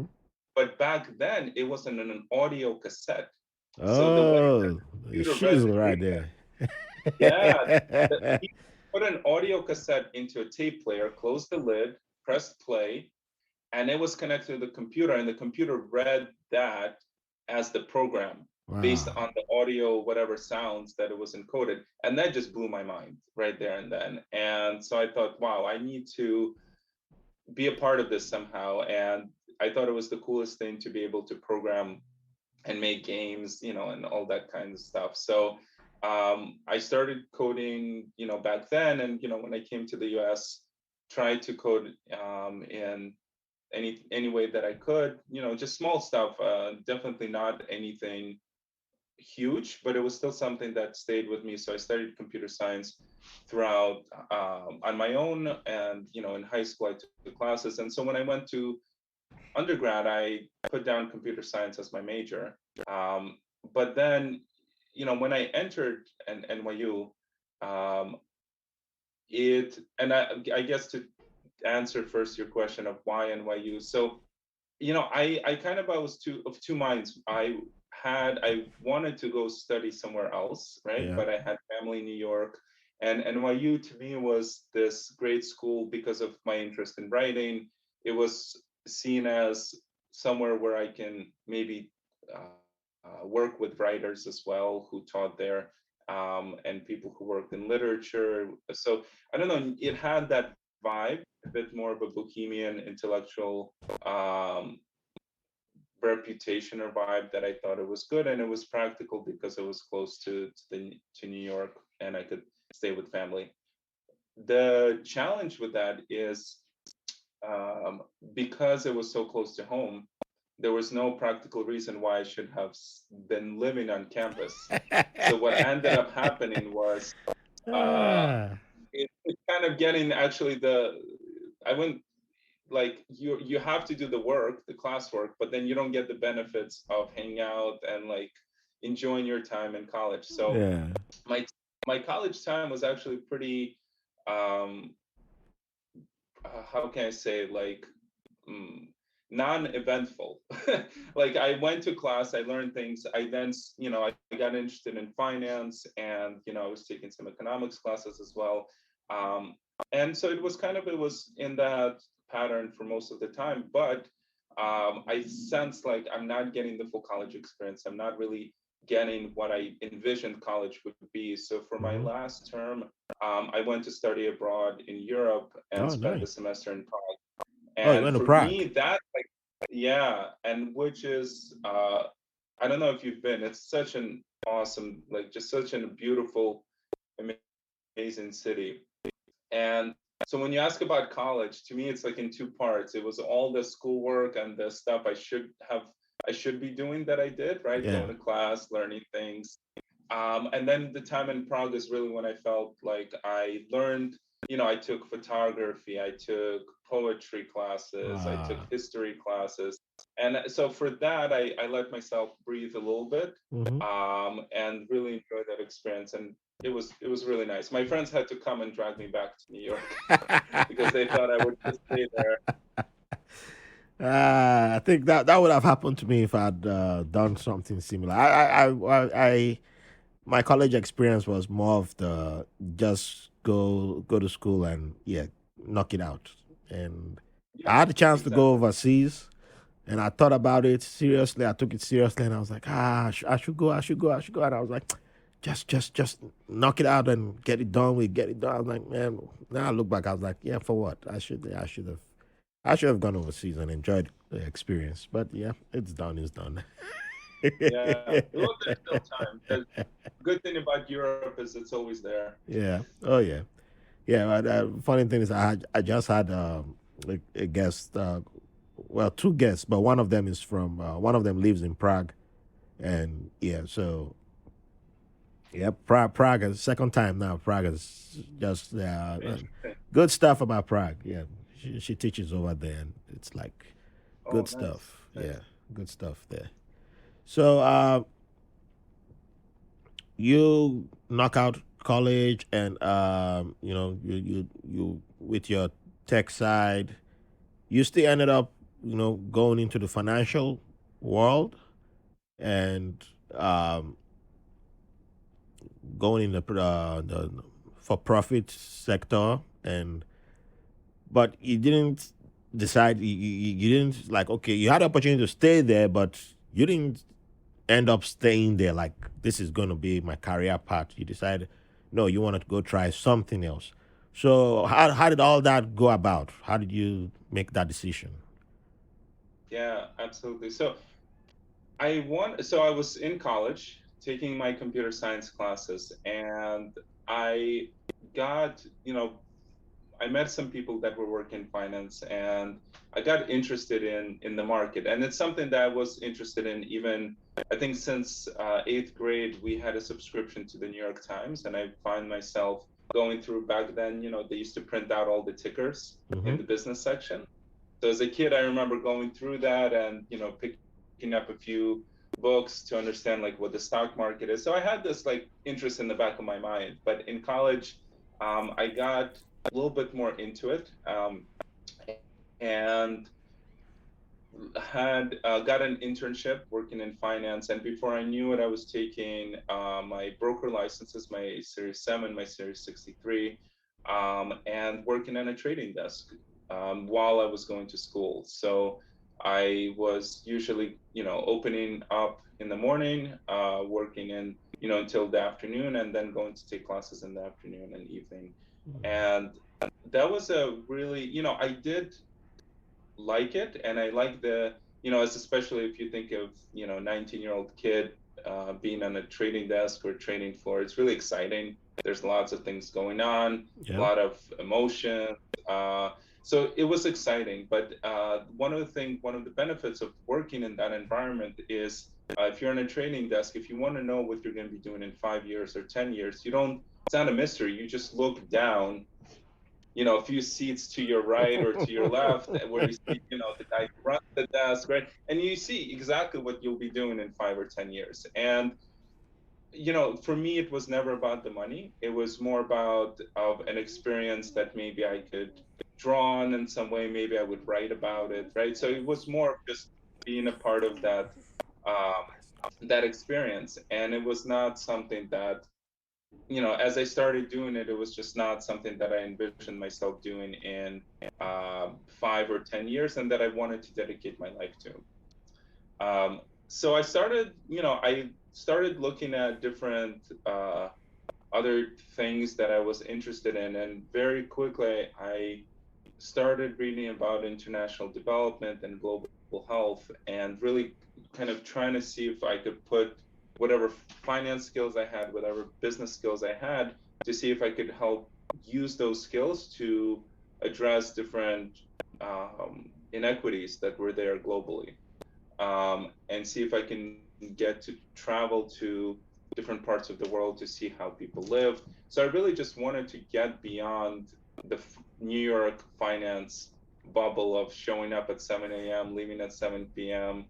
But back then, it was in an audio cassette. So the way that
Oh,
the
the
computer read the
shizzle right
data,
there.
yeah, he put an audio cassette into a tape player, closed the lid, pressed play, and it was connected to the computer, and the computer read that as the program based
Wow.
on the audio, whatever sounds that it was encoded. And that just blew my mind right there and then. And so I thought, wow, I need to be a part of this somehow. And I thought it was the coolest thing to be able to program and make games, and all that kind of stuff. So I started coding, back then. And, when I came to the US, tried to code in any way that I could, just small stuff, definitely not anything huge, but it was still something that stayed with me. So I studied computer science throughout on my own. And, in high school, I took the classes. And so when I went to undergrad, I put down computer science as my major. But then, when I entered NYU, um, I guess to answer first your question of why NYU. So, I kind of, I was two minds. I wanted to go study somewhere else, right?
Yeah.
But I had family in New York, And NYU to me was this great school because of my interest in writing. It was seen as somewhere where I can maybe work with writers as well who taught there, and people who worked in literature. So I don't know, it had that vibe, a bit more of a bohemian intellectual reputation or vibe that I thought it was good, and it was practical because it was close to New York and I could stay with family. The challenge with that is, um, because it was so close to home, there was no practical reason why I should have been living on campus. So what ended up happening was, uh,
Ah,
it kind of getting actually the I went like you have to do the work, the classwork, but then you don't get the benefits of hanging out and like enjoying your time in college. So
yeah.
my my college time was actually pretty, um how can I say, like, mm, non-eventful. Like I went to class, I learned things. I then, I got interested in finance, and I was taking some economics classes as well. Um, and so it was in that pattern for most of the time. But I sense like I'm not getting the full college experience. I'm not really getting what I envisioned college would be. So for my
Hmm.
last term, I went to study abroad in Europe and
Oh,
spent
nice.
a semester in Prague.
Oh, you
And
went to
for
Prague.
me, that, like, yeah, and which is, I don't know if you've been, it's such an awesome, like just such a beautiful, amazing city. And so when you ask about college, to me, it's like in two parts. It was all the schoolwork and the stuff I should be doing that I did, right?
Yeah.
Going to class, learning things. And then the time in Prague is really when I felt like I learned, I took photography, I took poetry classes, I took
Ah.
history classes. And so for that, I let myself breathe a little bit,
Hmm.
and really enjoy that experience. And it was really nice. My friends had to come and drag me back to New York because they thought I would just stay there.
I think that would have happened to me if I'd done something similar. My college experience was more of the just go to school and yeah, knock it out. And
Yeah,
I had a chance to go
exactly.
overseas, and I thought about it seriously. I took it seriously, and I was like, I should go, I should go. And I was like, just knock it out and get it done. We get it done. I was like, man. Now I look back, I was like, yeah, for what? I should have gone overseas and enjoyed the experience. But yeah, it's done. It's done.
Yeah. Well, there's still time. The good thing about Europe is it's always there.
Yeah. Oh yeah. Yeah. But, funny thing is, I just had a guest. Well, two guests, but one of them is from. One of them lives in Prague, and yeah. So yeah, Prague is second time now. Prague is just
Interesting.
good stuff about Prague. Yeah, she teaches over there, and it's like
Oh,
good
nice.
stuff.
Nice.
Yeah, good stuff there. So you knock out college, and you with your tech side, you still ended up going into the financial world and going in the for profit sector, and but you didn't decide you didn't like, okay, you had the opportunity to stay there, but you didn't end up staying there like this is going to be my career path. You decided no, you wanted to go try something else. So how did all that go about? How did you make that decision?
Yeah, absolutely. So I was in college taking my computer science classes, and I got, I met some people that were working in finance, and I got interested in the market. And it's something that I was interested in even, I think, since eighth grade. We had a subscription to the New York Times, and I find myself going through back then. They used to print out all the tickers
Mm-hmm.
in the business section. So as a kid, I remember going through that and picking up a few books to understand like what the stock market is. So I had this like interest in the back of my mind. But in college, I got a little bit more into it, and had got an internship working in finance, and before I knew it, I was taking my broker licenses, my Series 7, my Series 63, and working on a trading desk while I was going to school. So I was usually, opening up in the morning, working in, until the afternoon, and then going to take classes in the afternoon and evening. And that was a really, I did like it, and I like the, as especially if you think of, 19-year-old kid being on a trading desk or trading floor. It's really exciting. There's lots of things going on, a
Yeah.
lot of emotion. uh, so it was exciting. But one of the benefits of working in that environment is, if you're on a trading desk, if you want to know what you're going to be doing in 5 years or 10 years, you don't, it's not a mystery. You just look down, a few seats to your right or to your left, where you see, the guy who runs the desk, right? And you see exactly what you'll be doing in 5 or 10 years. And, for me, it was never about the money. It was more about of an experience that maybe I could draw on in some way. Maybe I would write about it, right? So it was more of just being a part of um, that experience. And it was not something that, as I started doing it, it was just not something that I envisioned myself doing in 5 or 10 years, and that I wanted to dedicate my life to. So I started looking at different other things that I was interested in, and very quickly I started reading about international development and global health, and really kind of trying to see if I could put whatever finance skills I had, whatever business skills I had, to see if I could help use those skills to address different inequities that were there globally, and see if I can get to travel to different parts of the world to see how people live. So I really just wanted to get beyond the New York finance bubble of showing up at 7 a.m., leaving at 7 p.m.,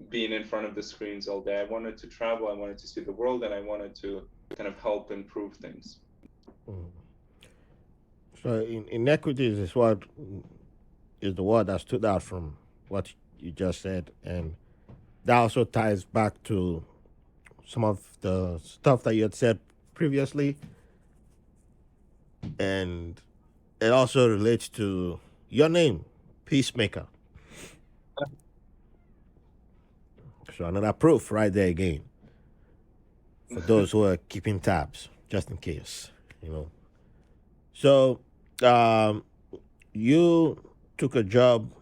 being in front of the screens all day. I wanted to travel, I wanted to see the world, and I wanted to kind of help improve things.
So inequities is what is the word that stood out from what you just said, and that also ties back to some of the stuff that you had said previously, and it also relates to your name, Peacemaker. So another proof right there again for those who are keeping tabs, just in case, you know. So, um, you took a job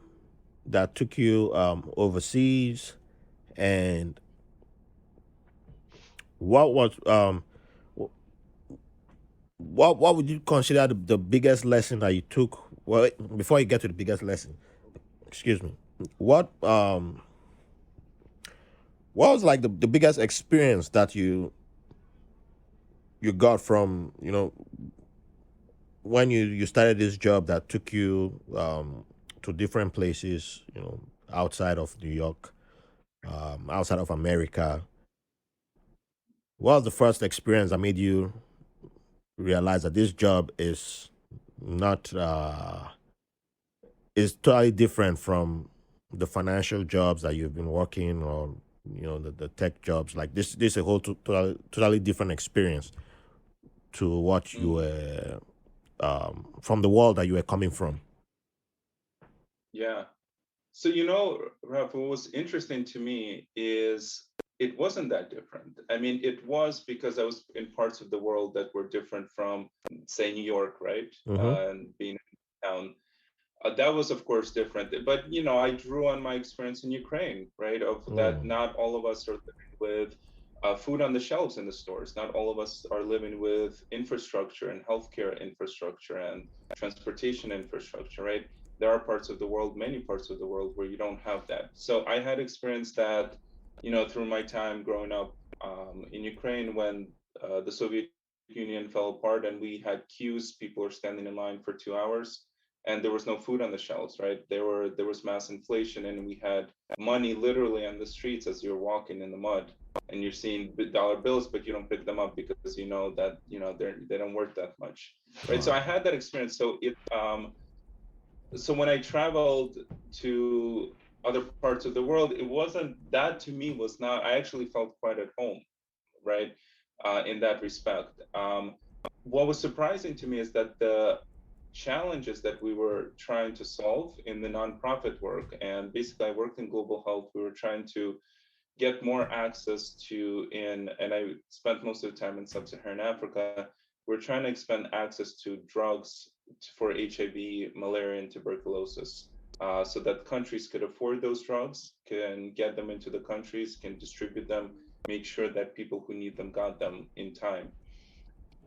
that took you overseas, and what was what would you consider the biggest lesson that you took? Well, before you get to the biggest lesson, excuse me, what what was like the biggest experience that you got from when you started this job that took you to different places, outside of New York, outside of America. What was the first experience that made you realize that this job is not is totally different from the financial jobs that you've been working, or the tech jobs? Like this is a whole totally different experience to what you
Mm,
were from the world that you were coming from.
yeah. So, Ralph, what was interesting to me is it wasn't that different. I mean, it was because I was in parts of the world that were different from, say, New York, right?
Mm-hmm.
And being in town. That was, of course, different. But, I drew on my experience in Ukraine, right? Of that,
Mm.
not all of us are living with food on the shelves in the stores. Not all of us are living with infrastructure and healthcare infrastructure and transportation infrastructure, right? There are parts of the world, many parts of the world, where you don't have that. So I had experienced that, through my time growing up in Ukraine, when the Soviet Union fell apart and we had queues, people were standing in line for 2 hours, and there was no food on the shelves, right? There was mass inflation, and we had money literally on the streets as you're walking in the mud, and you're seeing dollar bills, but you don't pick them up because you know that they don't worth that much, right? So I
Wow.
had that experience. So when I traveled to other parts of the world, it wasn't that to me was not, I actually felt quite at home, right? In that respect. What was surprising to me is that the challenges that we were trying to solve in the nonprofit work, and basically I worked in global health, we were trying to get more access to and I spent most of the time in sub-Saharan Africa. We're trying to expand access to drugs for HIV, malaria, and tuberculosis, so that countries could afford those drugs, can get them into the countries, can distribute them, make sure that people who need them got them in time.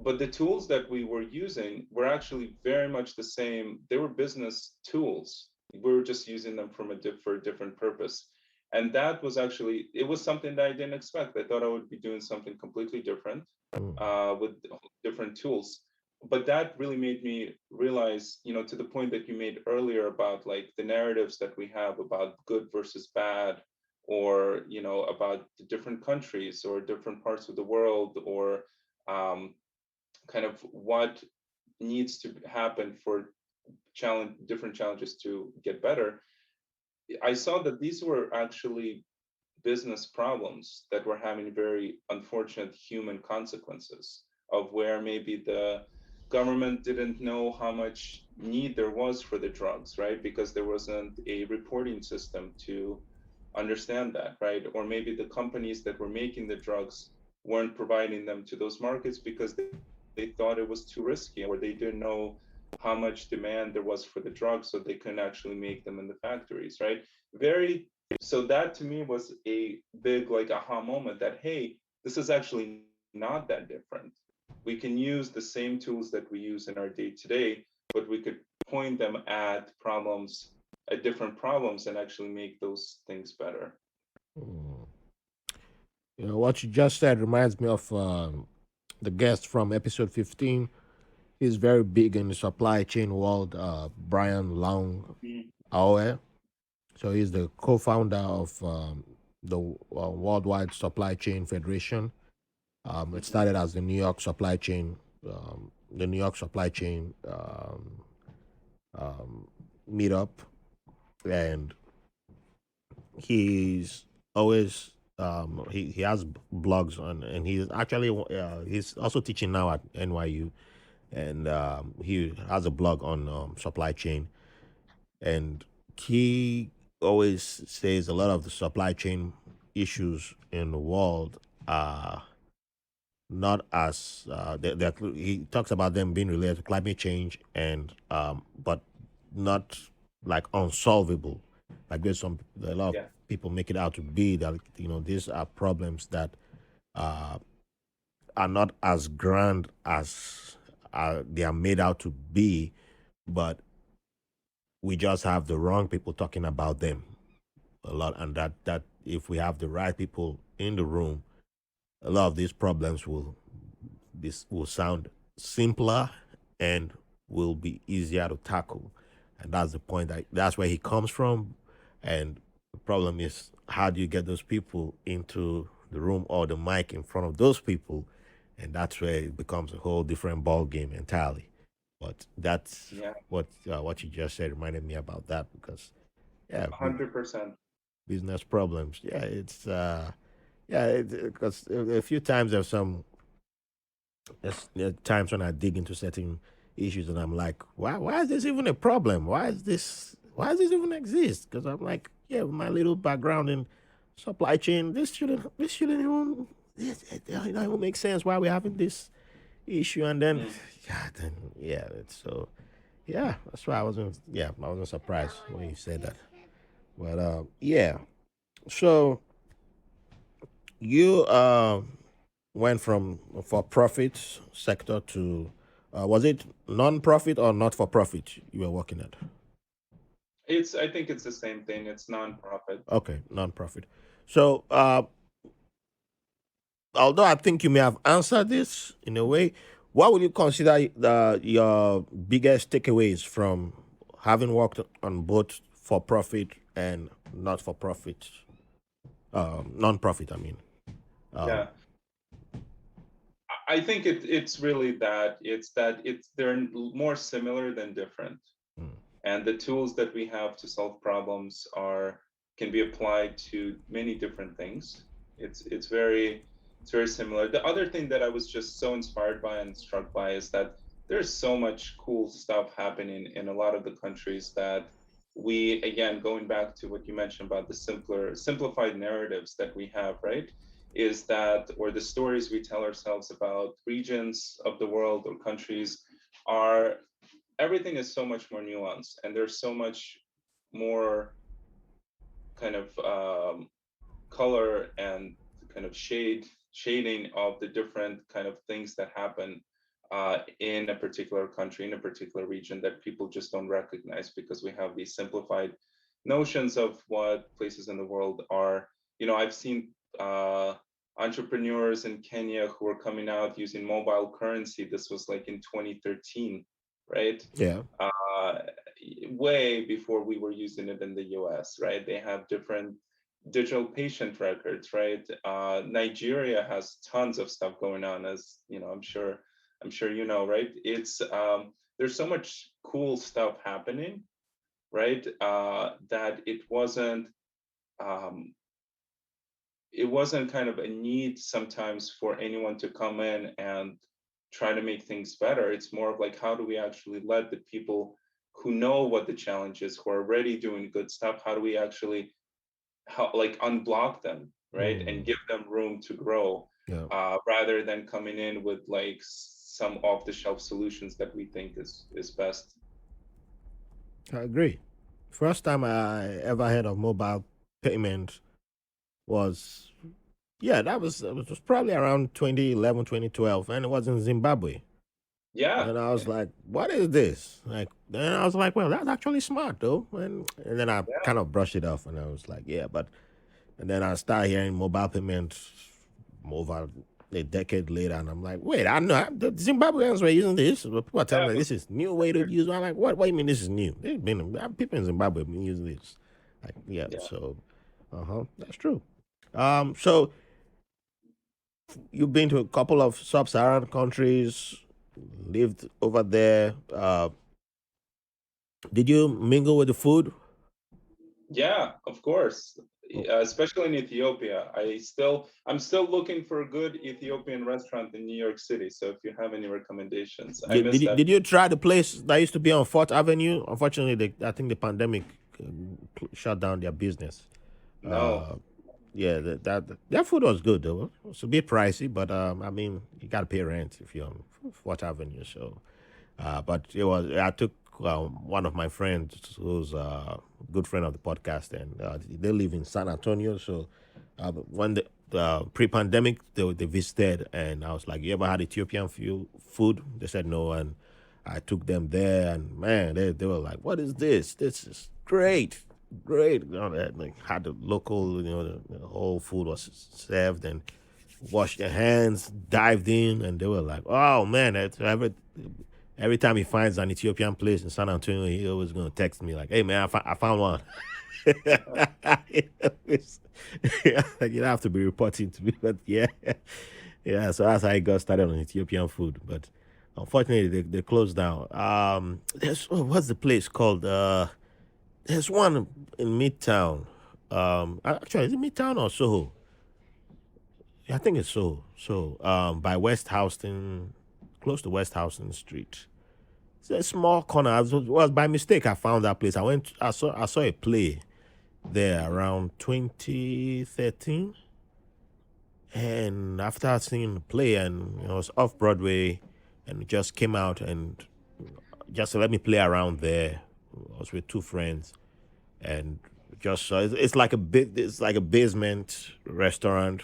But the tools that we were using were actually very much the same. They were business tools. We were just using them from for a different purpose. And that was actually, it was something that I didn't expect. I thought I would be doing something completely different,
Mm.
with different tools. But that really made me realize, to the point that you made earlier about like the narratives that we have about good versus bad, or, about the different countries or different parts of the world, or um, kind of what needs to happen for different challenges to get better. I saw that these were actually business problems that were having very unfortunate human consequences, of where maybe the government didn't know how much need there was for the drugs, right? Because there wasn't a reporting system to understand that, right? Or maybe the companies that were making the drugs weren't providing them to those markets because they thought it was too risky, or they didn't know how much demand there was for the drugs, so they couldn't actually make them in the factories, right? Very, so that to me was a big like aha moment that, hey, this is actually not that different. We can use the same tools that we use in our day to day, but we could point them at problems, at different problems, and actually make those things better.
Mm. What you just said reminds me of the guest from episode 15. He's very big in the supply chain world, Brian Long
Mm.
Aoe. So he's the co-founder of the Worldwide Supply Chain Federation. It
Mhm.
started as the New York Supply Chain meetup, and he's always he has blogs on, and he's also teaching now at NYU, and he has a blog on supply chain, and he always says a lot of the supply chain issues in the world are not as he talks about them being related to climate change, and but not like unsolvable. Like a lot of
Yeah.
people make it out to be that these are problems that are not as grand as they are made out to be, but we just have the wrong people talking about them a lot, and that if we have the right people in the room, a lot of these problems will sound simpler and will be easier to tackle. And that's the point. That's where he comes from. And the problem is, how do you get those people into the room or the mic in front of those people? And that's where it becomes a whole different ball game entirely. But that's
Yeah.
what you just said reminded me about that, because yeah,
100%.
business problems. Yeah, it's yeah, because a few times there are times when I dig into certain issues and I'm like, why is this even a problem? Why does this even exist? Because I'm like, yeah, with my little background in supply chain, this shouldn't even it don't even make sense why we're having this issue. And then
Mm.
yeah, it's so yeah, that's why I wasn't surprised when you said that. But yeah. So you went from for profit sector to was it non-profit or not for profit you were working at?
I think it's the same thing. It's nonprofit.
Okay, non-profit. So although I think you may have answered this in a way, what would you consider your biggest takeaways from having worked on both for profit and not for profit, non-profit? I mean, um,
Yeah. I think it's really that they're more similar than different.
mm,
And the tools that we have to solve problems are can be applied to many different things. It's very similar. The other thing that I was just so inspired by and struck by is that there's so much cool stuff happening in a lot of the countries that we, again, going back to what you mentioned about the simplified narratives that we have, right? Is that, or the stories we tell ourselves about regions of the world or countries are, everything is so much more nuanced, and there's so much more kind of color and kind of shading of the different kind of things that happen in a particular country, in a particular region, that people just don't recognize because we have these simplified notions of what places in the world are. I've seen entrepreneurs in Kenya who are coming out using mobile currency. This was like in 2013, right?
Yeah.
uh, Way before we were using it in the US, right? They have different digital patient records, right? Nigeria has tons of stuff going on, as I'm sure right? It's there's so much cool stuff happening, right? That um, it wasn't kind of a need sometimes for anyone to come in and try to make things better. It's more of like, how do we actually let the people who know what the challenge is, who are already doing good stuff, how do we actually like unblock them, right? And
Mm,
give them room to grow,
yeah.
rather than coming in with like some off the shelf solutions that we think is best.
I agree. First time I ever heard of mobile payment was, yeah, it was probably around 2011, 2012, and it was in Zimbabwe.
Yeah,
And I was like, what is this? Like, then I was like, well, that's actually smart though. And then I
yeah,
kind of brushed it off and I was like, yeah, but, and then I started hearing mobile payments over a decade later. And I'm like, wait, I know the Zimbabweans were using this. But people are telling
yeah.
me this is new way to use it. I'm like, what do you mean this is new? They've been, people in Zimbabwe have been using this. Like, yeah,
Yeah.
so, that's true. So you've been to a couple of sub-Saharan countries, lived over there. Did you mingle with the food?
Yeah, of course.
Oh,
Especially in Ethiopia. I'm still looking for a good Ethiopian restaurant in New York City. So if you have any recommendations, I
yeah,
miss that.
did you try the place that used to be on Fourth Avenue? Unfortunately, I think the pandemic shut down their business.
No.
Yeah, that food was good though. It's a bit pricey, but I mean, you gotta pay rent if you're on Fourth Avenue. So, but it was. I took one of my friends who's a good friend of the podcast, and they live in San Antonio. So, when the pre-pandemic, they visited, and I was like, "You ever had Ethiopian food?" They said no, and I took them there, and man, they were like, "What is this? This is great." Great. Like had the local, the whole food was served and washed their hands, dived in, and they were like, "Oh man!" Every time he finds an Ethiopian place in San Antonio, he always gonna text me like, "Hey man, I found one." Yeah, like you don't have to be reporting to me, but yeah, yeah. So that's how I got started on Ethiopian food, but unfortunately they closed down. What's the place called? There's one in Midtown. Actually, is it Midtown or Soho? Yeah, I think it's Soho. So, by West Houston, close to West Houston Street. It's a small corner. Well, by mistake, I found that place. I saw a play there
Mhm.
around 2013, and after seeing the play, and it was off Broadway, and it just came out and just let me play around there. I was with two friends, and just it's like a bit, it's like a basement restaurant,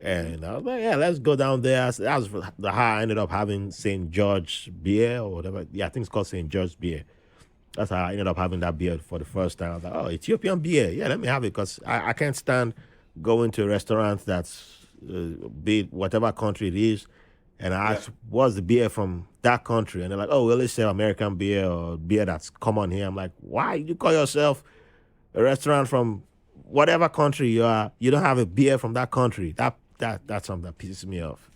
Mhm.
and I was like, yeah, let's go down there. That was how I ended up having St. George beer or whatever. Yeah, I think it's called St. George beer. That's how I ended up having that beer for the first time. I was like, oh, Ethiopian beer. Yeah, let me have it because I can't stand going to a restaurant that's be it whatever country it is. And I
Yeah.
ask, what's the beer from that country? And they're like, oh, well, let's sell American beer or beer that's common here. I'm like, why you call yourself a restaurant from whatever country you are? You don't have a beer from that country. That's something that pisses me off.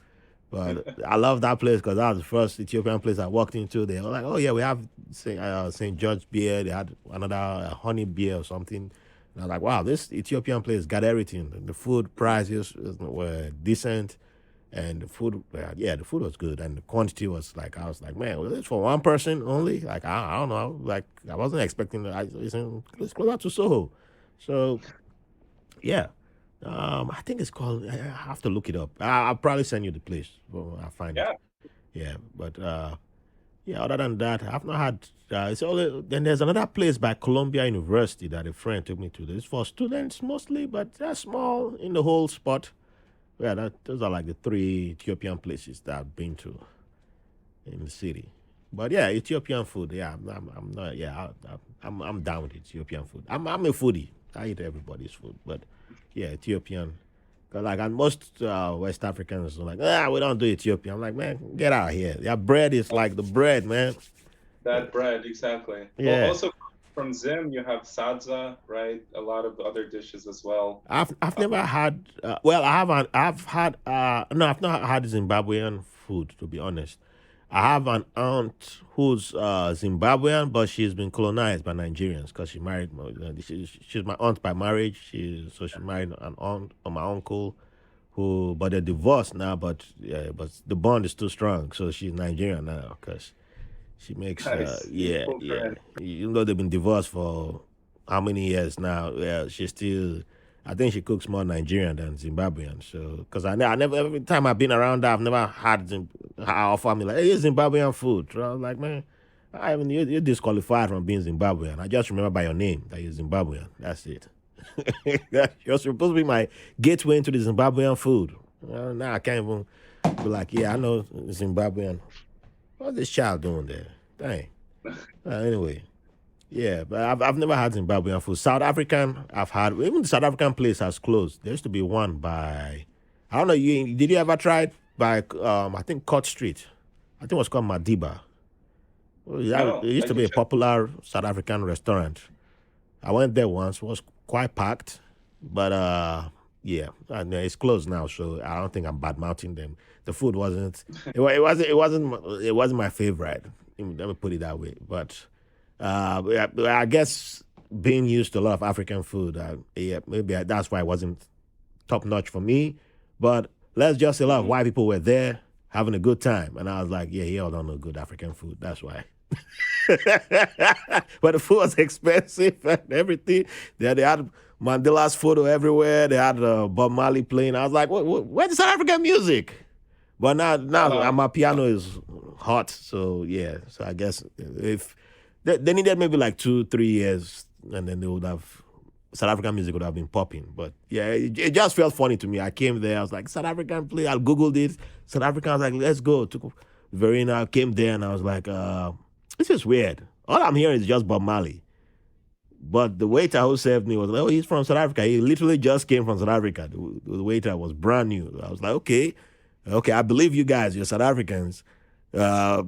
But I love that place because that was the first Ethiopian place I walked into. They were like, "Oh yeah, we have Saint George beer." They had another honey beer or something. And I was like, wow, this Ethiopian place got everything. The food prices were decent, and the food, yeah, the food was good, and the quantity was like, I was like, man, was this for one person only? Like, I don't know, like I wasn't expecting that. It's closer to Soho, so yeah. I think it's called. I have to look it up. I'll probably send you the place when I find it.
Yeah,
Yeah, but yeah. Other than that, I've not had. It's only then there's another place by Columbia University that a friend took me to. It's for students mostly, but they're small in the whole spot. Yeah, those are like the three Ethiopian places that I've been to in the city. But yeah, Ethiopian food. Yeah, I'm not. Yeah, I'm down with Ethiopian food. I'm a foodie. I eat everybody's food, but yeah, Ethiopian. Cause like and most West Africans are like, we don't do Ethiopian. I'm like, man, get out of here. Your bread is like the bread, man.
that bread, exactly.
Yeah,
Also from Zim, you have sadza, right? A lot of other dishes as well.
I've
Uh,
never had. Well, I haven't. I've had. No, I've not had Zimbabwean food to be honest. I have an aunt who's Zimbabwean, but she's been colonized by Nigerians because she married. She's my aunt by marriage. She married an aunt or my uncle, who but they're divorced now. But the bond is too strong, so she's Nigerian now because she makes
nice.
yeah,
Cool
yeah.
friend.
Even though they've been divorced for how many years now, yeah, she still. I think she cooks more Nigerian than Zimbabwean. So, because I never every time I've been around her, I've never had her offer me like, hey, it's Zimbabwean food. So I was like, man, I haven't you're disqualified from being Zimbabwean. I just remember by your name that you're Zimbabwean. That's it. You're supposed to be my gateway into the Zimbabwean food. Now I can't even be like, yeah, I know Zimbabwean. What's this child doing there? Dang. Anyway, yeah, but I've never had Zimbabwean food. South African, I've had. Even the South African place has closed. There used to be one by, I don't know. Did you ever try it by? I think Court Street. I think it was called Madiba. Well, yeah, it
No,
used
I
to
can
be a
check.
popular South African restaurant. I went there once. It was quite packed, but yeah, and it's closed now. So I don't think I'm bad mouthing them. The food wasn't. It wasn't my favorite. Let me put it that way. But yeah, I guess being used to a lot of African food, yeah, maybe that's why it wasn't top notch for me. But let's just say a lot of
Mhm.
white people were there having a good time, and I was like, yeah, y'all don't know good African food. That's why. But the food was expensive and everything. They had Mandela's photo everywhere. They had Bob Marley playing. I was like, where's the South African music? But now
Uh,
my piano is hot. So yeah. So I guess if they needed maybe like 2 3 years, and then they would have South African music would have been popping. But yeah, it just felt funny to me. I came there. I was like, South African play. I googled it. South African. I was like, let's go. Took Verena came there, and I was like, this is weird. All I'm hearing is just Bob Marley. But the waiter who served me was like, oh, he's from South Africa. He literally just came from South Africa. The waiter was brand new. I was like, okay, I believe you guys. You're South Africans. Uh,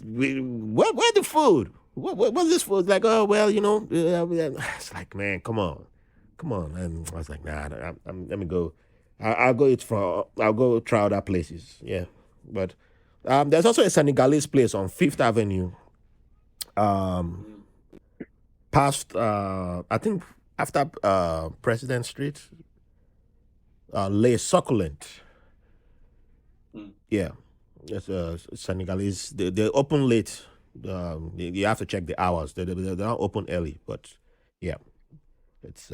where the food? What's this food? Like, oh, well, it's like, man, come on. And I was like, nah, let me go. I'll go eat for. I'll go try other places. Yeah, but there's also a Senegalese place on Fifth Avenue. Um,
mm,
past I think after President Street, Les Succulent.
mm.
Yeah, it's Senegalese. They open late. You have to check the hours. They don't open early, but yeah, it's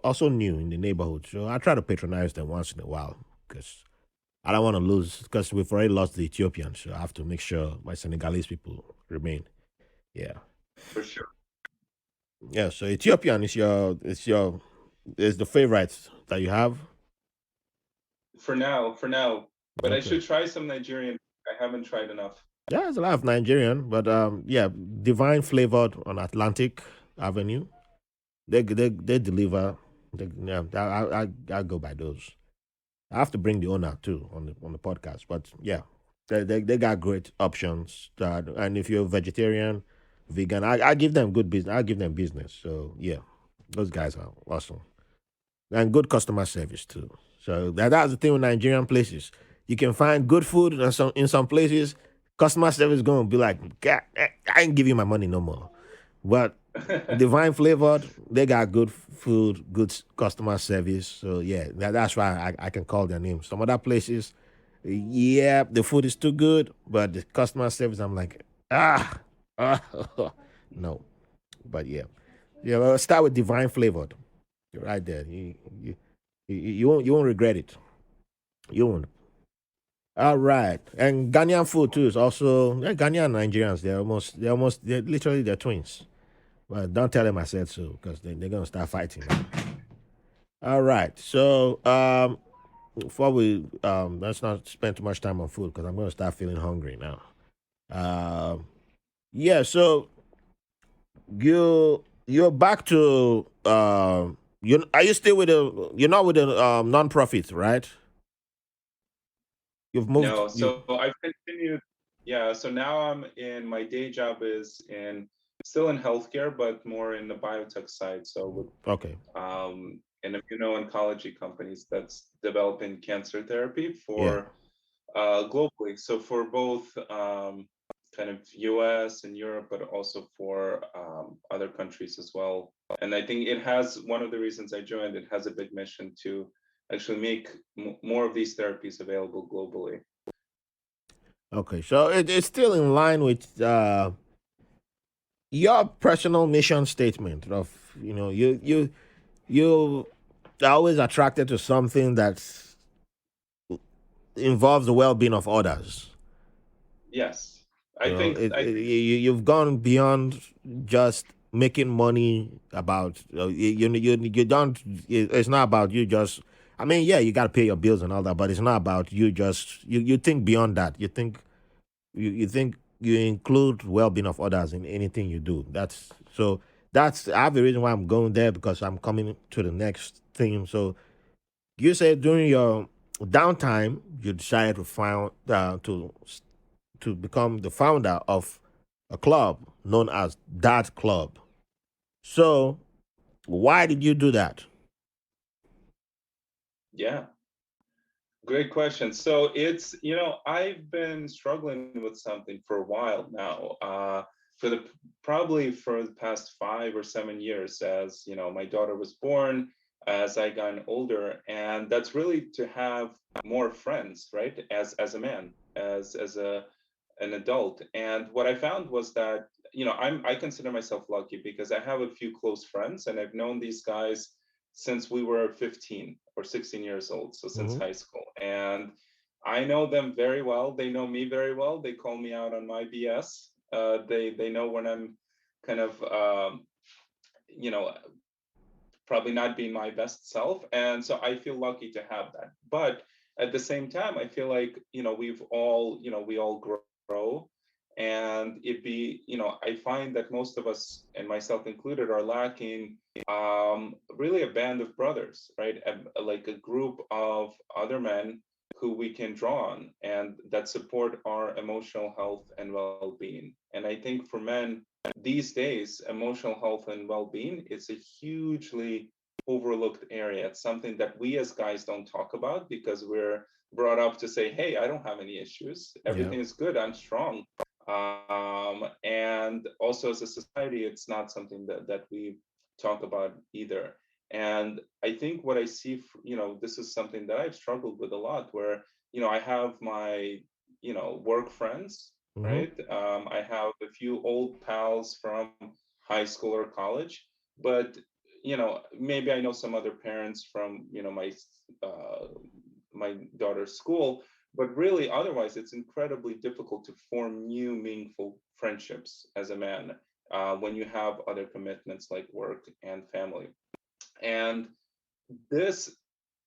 also new in the neighborhood. So I try to patronize them once in a while because I don't want to lose because we've already lost the Ethiopians. So I have to make sure my Senegalese people remain. Yeah,
For sure.
yeah. So Ethiopian is the favorite that you have.
For now. But I
Okay.
should try some Nigerian. I haven't tried enough.
Yeah, there's a lot of Nigerian, but yeah, Divine Flavored on Atlantic Avenue. They deliver. Yeah, I go by those. I have to bring the owner too on the podcast, but yeah, they got great options. And if you're vegetarian, vegan, I give them good business. I give them business. So yeah, those guys are awesome and good customer service too. So that's the thing with Nigerian places. You can find good food in some places. Customer service is gonna be like, God, I ain't give you my money no more. But Divine Flavored, they got good food, good customer service. So yeah, that's why I can call their name. Some other places, yeah, the food is too good, but the customer service, I'm like, ah, ah no. But yeah, yeah. Well, start with Divine Flavored. You're right there. You won't regret it. You won't. All right, and Ghanaian food too is also, yeah, Ghanaian and Nigerians. They're literally they're twins. Well, don't tell them I said so because they're gonna start fighting now. All right, so before we let's not spend too much time on food because I'm gonna start feeling hungry now. Yeah, so you're back to you are you still with the you're not with the non-profit, right? You've moved
No,
you
so I've continued. Yeah, so now I'm in my day job is in still in healthcare, but more in the biotech side. So with
okay.
an immuno-oncology companies that's developing cancer therapy
Yeah.
for globally. So for both kind of US and Europe, but also for other countries as well. And I think it has one of the reasons I joined, it has a big mission to actually make more of these therapies available globally.
Okay, so it's still in line with your personal mission statement of, you are always attracted to something that involves the well-being of others.
Yes. I think
You've gone beyond just making money. About you don't. It's not about you just. I mean, yeah, you got to pay your bills and all that, but it's not about you just. You think beyond that. You think you include well-being of others in anything you do. That's I have a reason why I'm going there because I'm coming to the next theme. So you said during your downtime you decided to found to become the founder of a club known as that club. So why did you do that?
yeah. Great question. So it's, I've been struggling with something for a while now. For the Probably for the past 5 or 7 years, as my daughter was born, as I gotten older, and that's really to have more friends, right? As a man, as a an adult. And what I found was that, I consider myself lucky because I have a few close friends, and I've known these guys since we were 15 or 16 years old, so since
Mm-hmm.
high school. And I know them very well. They know me very well. They call me out on my BS. They know when I'm kind of you know probably not being my best self, and so I feel lucky to have that. But at the same time, I feel like we all grow, and I find that most of us, and myself included, are lacking really a band of brothers, right? Like a group of other men who we can draw on and that support our emotional health and well-being. And I think for men these days, emotional health and well-being is a hugely overlooked area. It's something that we as guys don't talk about because we're brought up to say, hey, I don't have any issues,
Yeah.
everything is good, I'm strong. And also as a society, it's not something that we talk about either. And I think what I see, this is something that I've struggled with a lot, where I have my work friends,
Mm-hmm.
right? I have a few old pals from high school or college, but maybe I know some other parents from uh, my daughter's school, but really otherwise, it's incredibly difficult to form new meaningful friendships as a man when you have other commitments like work and family. And this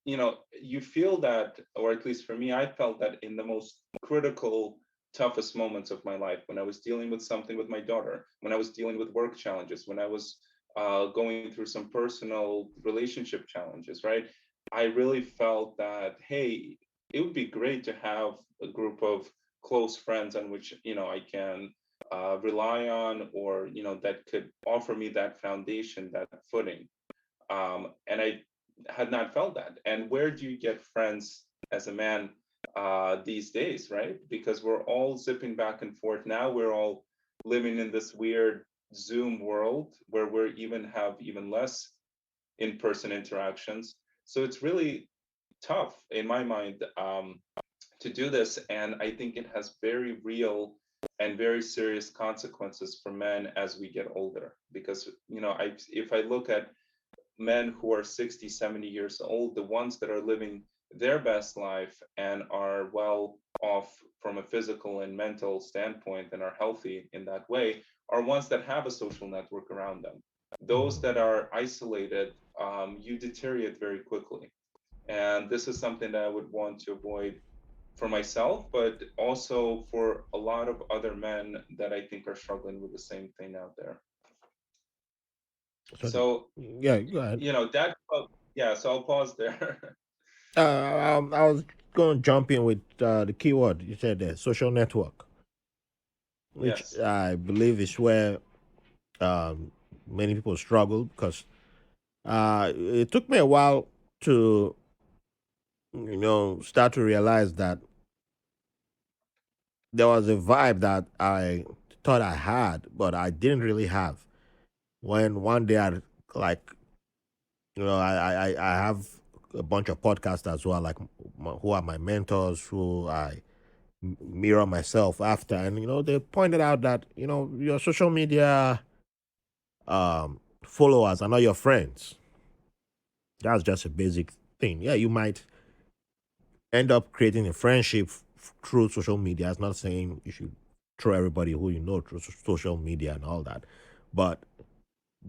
you feel that, or at least for me, I felt that in the most critical, toughest moments of my life, when I was dealing with something with my daughter, when I was dealing with work challenges, when I was going through some personal relationship challenges, right? I really felt that, hey, it would be great to have a group of close friends on which I can rely on, or that could offer me that foundation, that footing. And I had not felt that. And where do you get friends as a man these days, right? Because we're all zipping back and forth. Now we're all living in this weird Zoom world where we're even have even less in-person interactions. So it's really tough in my mind, to do this, and I think it has very real and very serious consequences for men as we get older. Because if I look at men who are 60, 70 years old, the ones that are living their best life and are well off from a physical and mental standpoint and are healthy in that way, are ones that have a social network around them. Those
Mhm.
that are isolated, you deteriorate very quickly. And this is something that I would want to avoid for myself, but also for a lot of other men that I think are struggling with the same thing out there.
So,
So,
yeah, go ahead.
that, yeah, so I'll pause there.
I was going to jump in with the keyword you said there, social network, which
Yes.
I believe is where many people struggle because it took me a while to, start to realize that there was a vibe that I thought I had, but I didn't really have. When one day I like, I have a bunch of podcasters who are like, who are my mentors, who I mirror myself after, and they pointed out that your social media followers are not your friends. That's just a basic thing. Yeah, you might end up creating a friendship through social media. It's not saying you should throw everybody who you know through social media and all that, but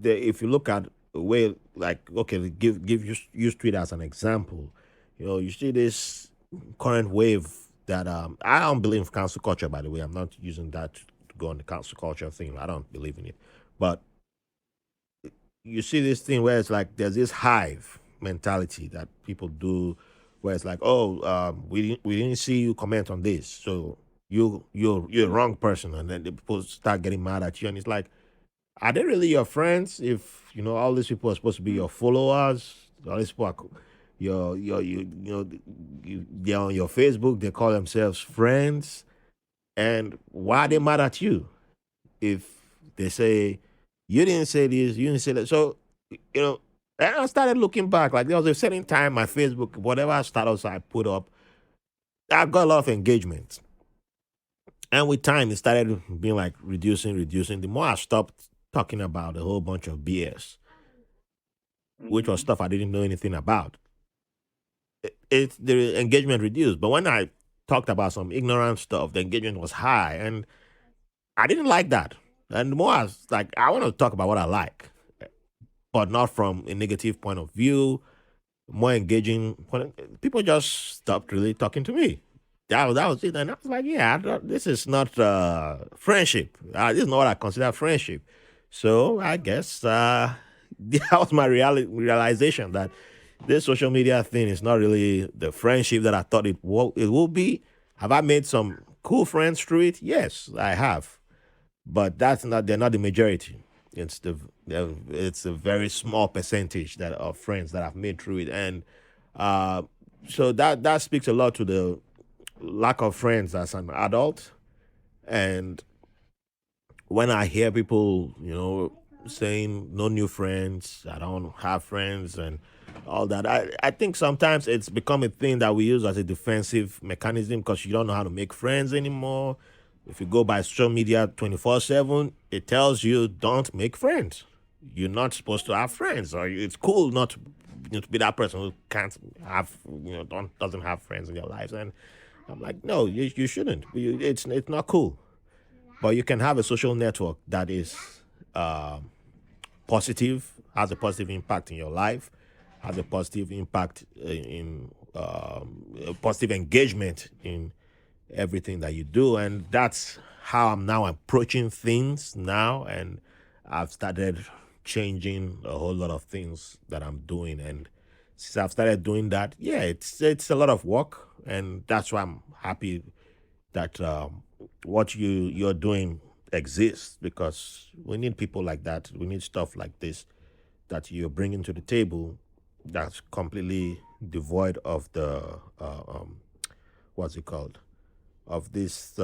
if you look at a way, like, okay, give use Twitter as an example. You see this current wave that I don't believe in cancel culture. By the way, I'm not using that to go on the cancel culture thing. I don't believe in it, but you see this thing where it's like there's this hive mentality that people do, where it's like, oh, we didn't see you comment on this, so you're a wrong person, and then the people start getting mad at you, and it's like, are they really your friends? If all these people are supposed to be your followers, all these people are they're on your Facebook, they call themselves friends, and why are they
Hmm.
mad at you if they say you didn't say this, you didn't say that? So you know, and I started looking back. Like there was a certain time my Facebook, whatever status I put up, I got a lot of engagement. And with time, it started being like reducing, reducing. The more I stopped talking about a whole bunch of BS, which was
Hmm.
stuff I didn't know anything about, the engagement reduced. But when I talked about some ignorant stuff, the engagement was high, and I didn't like that. And the more I was like, I want to talk about what I like, but not from a negative point of view, more engaging. People just stopped really talking to me. That was it, and I was like, yeah, this is not friendship. This is not what I consider friendship. So I guess that was my realization that this social media thing is not really the friendship that I thought it will be. Have I made some cool friends through it? Yes, I have, but they're not the majority. It's a very small percentage that of friends that I've made through it, and uh, so that speaks a lot to the lack of friends as an adult. And when I hear people, saying no new friends, I don't have friends, and all that, I think sometimes it's become a thing that we use as a defensive mechanism because you don't know how to make friends anymore. If you go by social media 24/7, it tells you don't make friends. You're not supposed to have friends, or it's cool not to be that person who can't have, doesn't have friends in their lives. And I'm like, no, you shouldn't. It's not cool. But you can have a social network that is positive, has a positive impact in your life, has a positive impact in a positive engagement in everything that you do. And that's how I'm now approaching things now. And I've started changing a whole lot of things that I'm doing. And since I've started doing that, yeah, it's a lot of work. And that's why I'm happy that what you're doing exists, because we need people like that. We need stuff like this that you're bringing to the table that's completely devoid of the what's it called, of this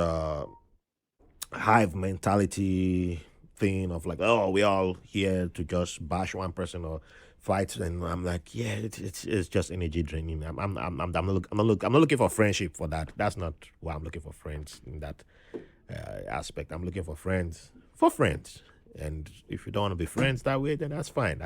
hive mentality thing of like, oh, we all here to just bash one person or fight, and I'm like, yeah, it's just energy draining. I'm not looking for friendship for that. That's not why I'm looking for friends in that aspect. I'm looking for friends, and if you don't want to be friends that way, then that's fine.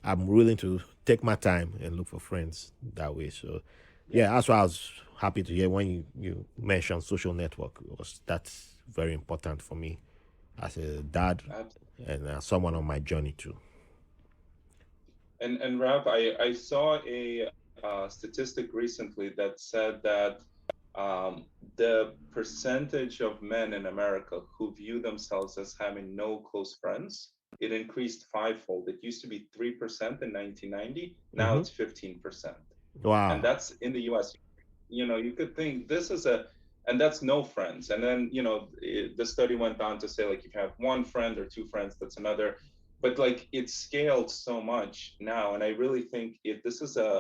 I'm willing to take my time and look for friends that way. So,
Yeah,
yeah, that's why I was happy to hear when you mentioned social network. Because that's very important for me as a dad
absolutely.
and someone on my journey too.
And Rav, I saw a statistic recently that said that the percentage of men in America who view themselves as having no close friends, it increased fivefold. It used to be 3% in 1990. Now
Hmm.
it's 15%. And
Wow.
that's in the US. You could think this is and that's no friends. And then, the study went on to say, like, if you have one friend or two friends, that's another. But like, it's scaled so much now. And I really think this is a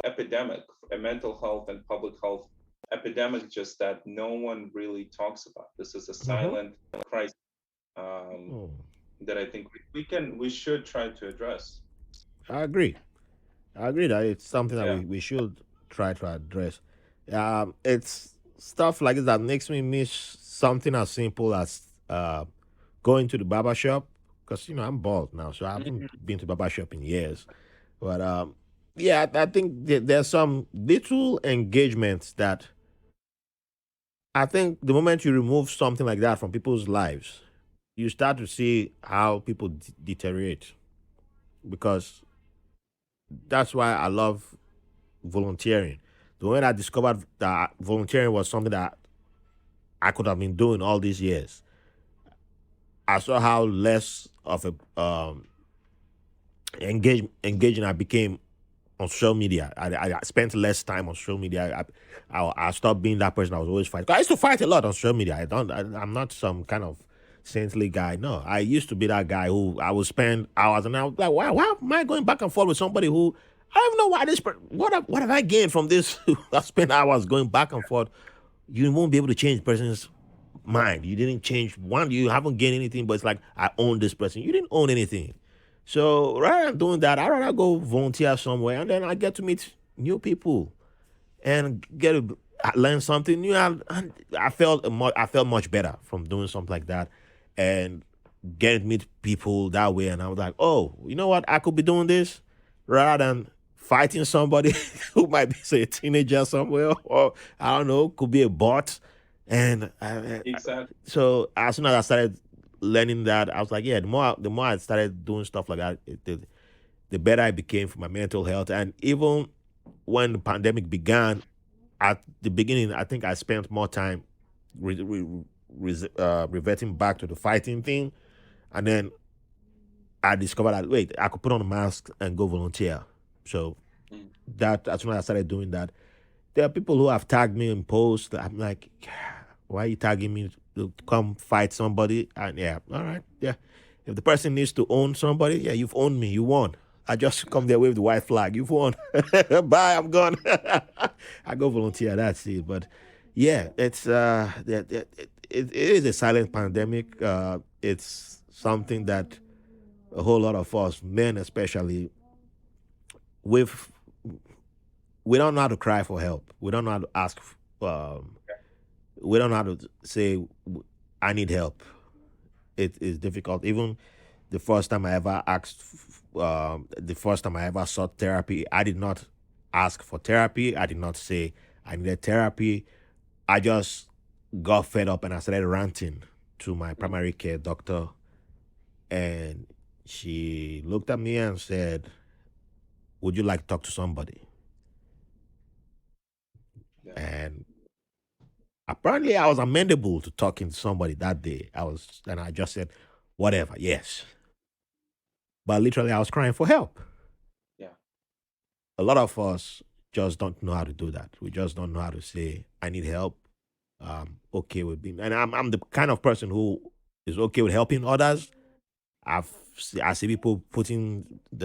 epidemic, a mental health and public health epidemic, just that no one really talks about. This is a
Hmm.
silent crisis, um,
Oh,
that I think we should try to address.
I agree. I agree that it's something that
Yeah.
we should try to address. It's stuff like this that makes me miss something as simple as going to the barber shop because I'm bald now, so I haven't
Mhm.
been to barber shop in years. But yeah, I think there's some little engagements that I think the moment you remove something like that from people's lives, you start to see how people deteriorate because that's why I love volunteering. The moment I discovered that volunteering was something that I could have been doing all these years, I saw how less of a engaging I became on social media. I spent less time on social media. I stopped being that person I was always fighting. I used to fight a lot on social media. I'm not some kind of saintly guy. No, I used to be that guy who I would spend hours and I was like, why am I going back and forth with somebody who I don't know why what have I gained from this? I spent hours going back and forth. You won't be able to change the person's mind. You didn't change one. You haven't gained anything, but it's like I own this person. You didn't own anything. So rather than doing that, I rather go volunteer somewhere, and then I get to meet new people and get to learn something new. And I felt much better from doing something like that, and getting to meet people that way. And I was like, oh, you know what? I could be doing this rather than fighting somebody who might be say a teenager somewhere, or I don't know, could be a bot. And
Exactly.
so as soon as I started learning that, I was like, yeah, the more I started doing stuff like that, the better I became for my mental health. And even when the pandemic began, at the beginning, I think I spent more time reverting back to the fighting thing, and then I discovered that wait, I could put on a mask and go volunteer. So
Mm.
that as soon as I started doing that, there are people who have tagged me in posts. That I'm like, why are you tagging me to come fight somebody? And yeah, all right, yeah. If the person needs to own somebody, yeah, you've owned me. You won. I just come there with the white flag. You've won. Bye. I'm gone. I go volunteer. That's it. But yeah, it's it is a silent pandemic. It's something that a whole lot of us, men especially, with we don't know how to cry for help. We don't know how to ask. Um, we don't know how to say, "I need help." It is difficult. Even the first time I ever asked, the first time I ever sought therapy, I did not ask for therapy. I did not say I needed therapy. I just got fed up and I started ranting to my
Mm.
primary care doctor, and she looked at me and said, "Would you like to talk to somebody?"
Yeah.
And apparently, I was amenable to talking to somebody that day. And I just said, whatever, yes. But literally, I was crying for help.
Yeah.
A lot of us just don't know how to do that. We just don't know how to say, I need help. Okay with being, and I'm the kind of person who is okay with helping others. I see people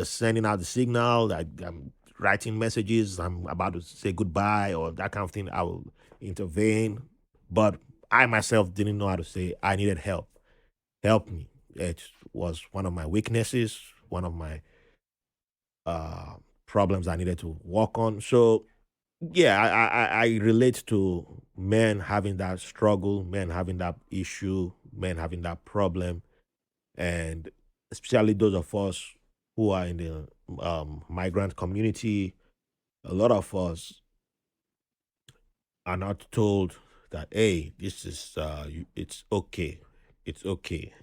sending out the signal. I'm writing messages. I'm about to say goodbye or that kind of thing. I will intervene. But I myself didn't know how to say I needed help. Help me. It was one of my weaknesses, one of my uh, problems I needed to work on. So yeah, I relate to men having that struggle, men having that issue, men having that problem, and especially those of us who are in the migrant community. A lot of us are not told that, hey, this is it's okay, it's okay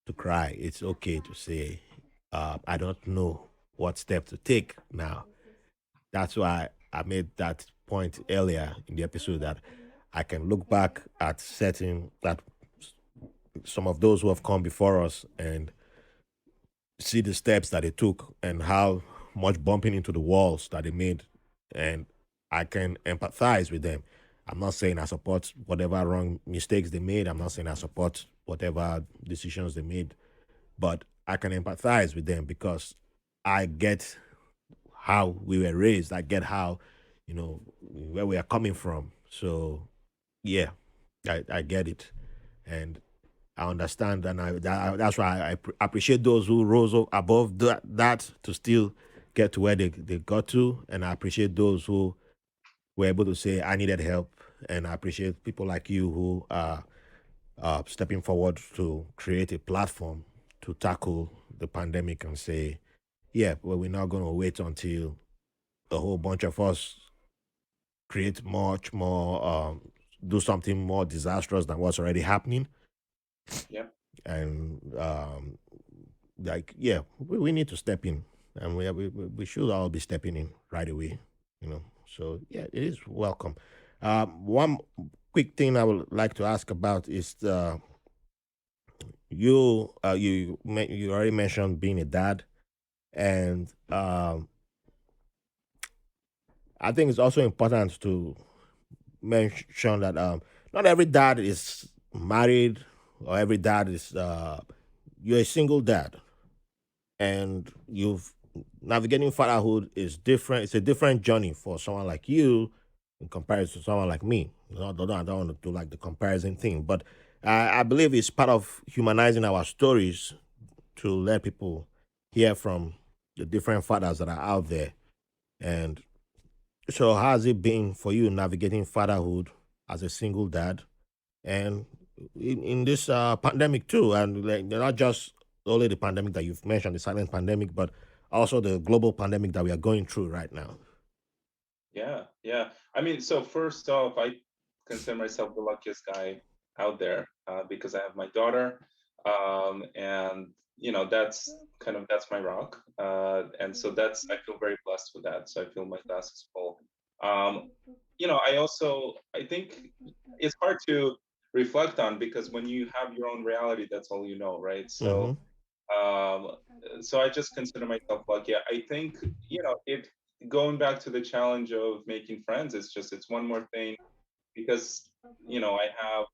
to cry, it's okay to say, I don't know what step to take now. That's why I made that point earlier in the episode that I can look back at certain that some of those who have come before us and see the steps that they took and how much bumping into the walls that they made, and I can empathize with them. I'm not saying I support whatever wrong mistakes they made. I'm not saying I support whatever decisions they made, but I can empathize with them because I get how we were raised. I get how, where we are coming from. So yeah, I get it, and I understand, and that's why appreciate those who rose above that to still get to where they got to, and I appreciate those who were able to say I needed help, and I appreciate people like you who are stepping forward to create a platform to tackle the pandemic and say, yeah, well, we're not going to wait until a whole bunch of us create much more, do something more disastrous than what's already happening.
Yeah.
And like, yeah, we need to step in, and we should all be stepping in right away, So yeah, it is welcome. One quick thing I would like to ask about is you already mentioned being a dad, and I think it's also important to mention that not every dad is married, or every dad is you're a single dad, and you've navigating fatherhood is different. It's a different journey for someone like you in comparison to someone like me. I don't want to do like the comparison thing, but I believe it's part of humanizing our stories to let people hear from the different fathers that are out there. And so, how's it been for you navigating fatherhood as a single dad, and in this pandemic too, and like not just only the pandemic that you've mentioned, the silent pandemic, but also the global pandemic that we are going through right now.
Yeah, yeah. I mean, so first off, I consider myself the luckiest guy out there because I have my daughter, and that's my rock, and so that's I feel very blessed with that. So I feel my glass is full. Um, I think it's hard to reflect on because when you have your own reality, that's all you know, right?
Mm-hmm.
Um, so I just consider myself lucky. I think, it going back to the challenge of making friends, it's one more thing because, I have,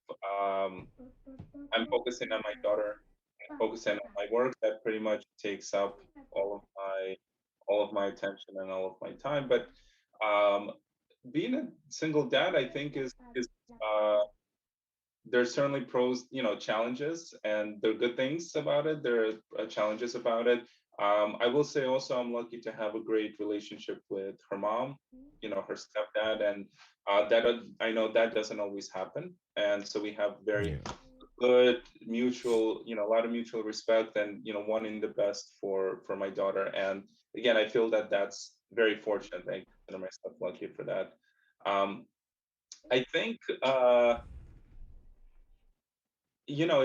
I'm focusing on my daughter, focusing on my work that pretty much takes up all of my attention and all of my time. But um, being a single dad, I think uh, there's certainly pros, challenges, and there are good things about it. There are challenges about it. I will say also, I'm lucky to have a great relationship with her mom, her stepdad, and I know that doesn't always happen. And so we have very
Yeah.
good mutual, a lot of mutual respect, and wanting the best for my daughter. And again, I feel that that's very fortunate. I consider myself lucky for that. Um, I think.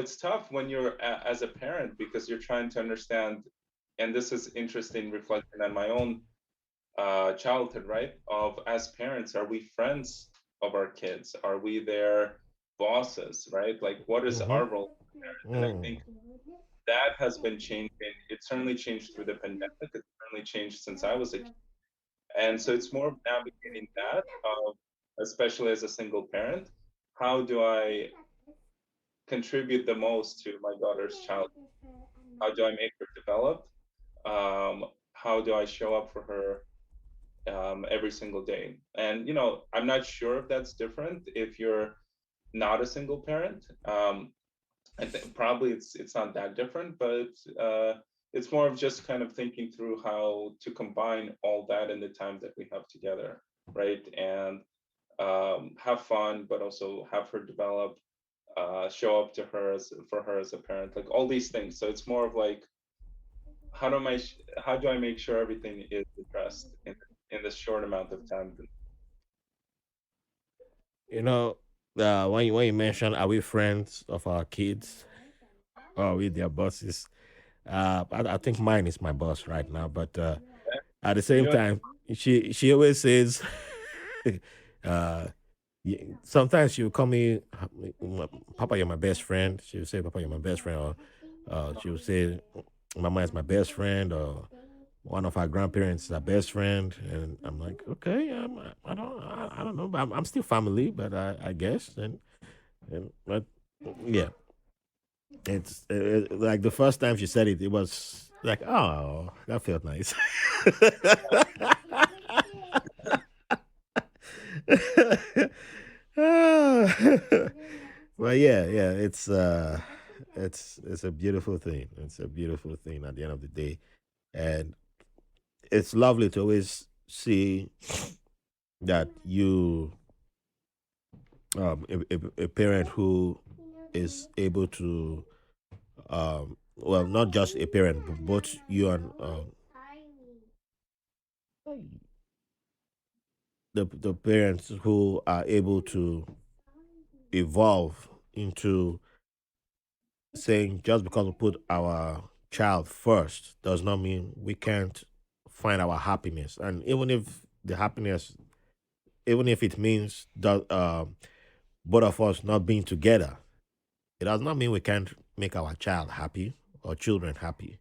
It's tough when you're as a parent because you're trying to understand, and this is interesting reflecting on my own childhood, right? Of as parents, are we friends of our kids? Are we their bosses, right? Like, what is
Mm-hmm.
our role? And I think that has been changing. It certainly changed through the pandemic. It's certainly changed since I was a kid. And so it's more of navigating that, especially as a single parent. How do I contribute the most to my daughter's child? How do I make her develop? How do I show up for her every single day? And I'm not sure if that's different if you're not a single parent. I think probably it's not that different, but it's more of just kind of thinking through how to combine all that in the time that we have together, right? And have fun, but also have her develop, show up to her as for her as a parent, like all these things. So it's more of like how do I make sure everything is addressed in this short amount of time?
You know, when you mention are we friends of our kids or are we their bosses? I think mine is my boss right now, but at the
You
same
know,
time, she always says, uh, sometimes she'll call me, Papa, you're my best friend. She'll say, Papa, you're my best friend, or she'll say, Mama is my best friend, or one of our grandparents is our best friend, and I'm like, okay, I don't know, but I'm still family, but I guess, and but yeah, it's like the first time she said it, it was like, oh, that felt nice. Well, yeah, yeah, it's a beautiful thing. It's a beautiful thing at the end of the day, and it's lovely to always see that you a parent who is able to well, not just a parent, but both you and the parents who are able to evolve into saying just because we put our child first does not mean we can't find our happiness. And even if the happiness, even if it means that both of us not being together, it does not mean we can't make our child happy or children happy.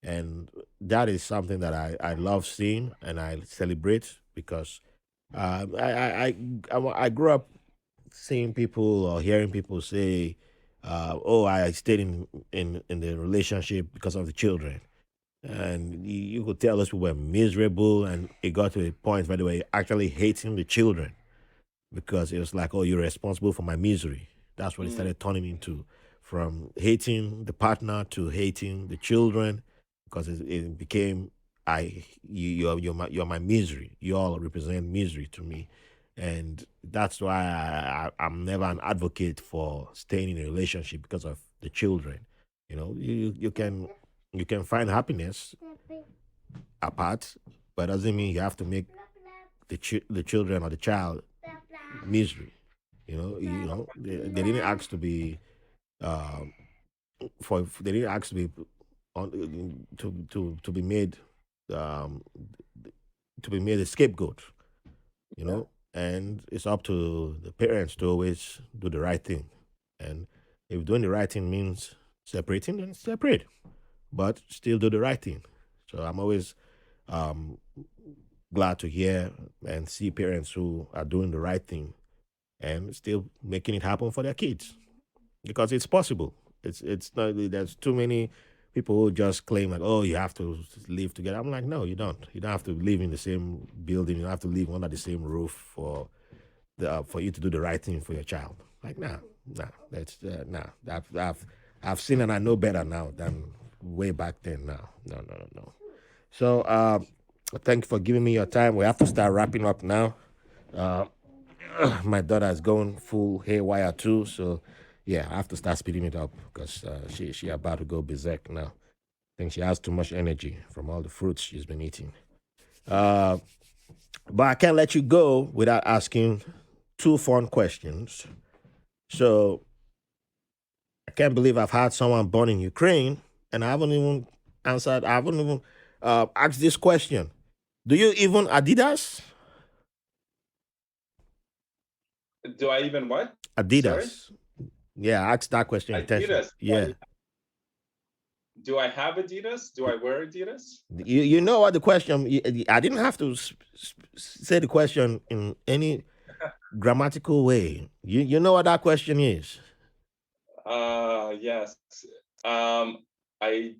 And that is something that I love seeing and I celebrate because I grew up seeing people or hearing people say, "Oh, I stayed in the relationship because of the children," and you could tell us we were miserable, and it got to a point where they were actually hating the children because it was like, "Oh, you're responsible for my misery." That's what it
mm,
started turning into, from hating the partner to hating the children, because it became, you're my misery. You all represent misery to me, and that's why I'm never an advocate for staying in a relationship because of the children. You can find happiness apart, but doesn't mean you have to make the children or the child misery. They didn't ask to be um, they didn't ask to be to be made um, a scapegoat. And it's up to the parents to always do the right thing. And if doing the right thing means separating, then separate, but still do the right thing. So I'm always um, glad to hear and see parents who are doing the right thing and still making it happen for their kids, because it's possible. It's not, there's too many people who just claim like, oh, you have to live together. I'm like, no, you don't. You don't have to live in the same building. You don't have to live under the same roof for you to do the right thing for your child. Like, that's nah. I've seen and I know better now than way back then. Now, no, no, no, no. So, thank you for giving me your time. We have to start wrapping up now. Uh, my daughter is going full haywire too, so yeah, I have to start speeding it up because she about to go berserk now. I think she has too much energy from all the fruits she's been eating. Uh, but I can't let you go without asking two fun questions. So I can't believe I've had someone born in Ukraine and I haven't even answered. I haven't even asked this question. Do you even Adidas?
do I even what? Sorry,
Adidas. Yeah, I asked that question intentionally.
Adidas.
Yeah.
Do I have Adidas? Do I wear Adidas?
You know what the question? I didn't have to say the question in any grammatical way. You know what that question is.
Yes. I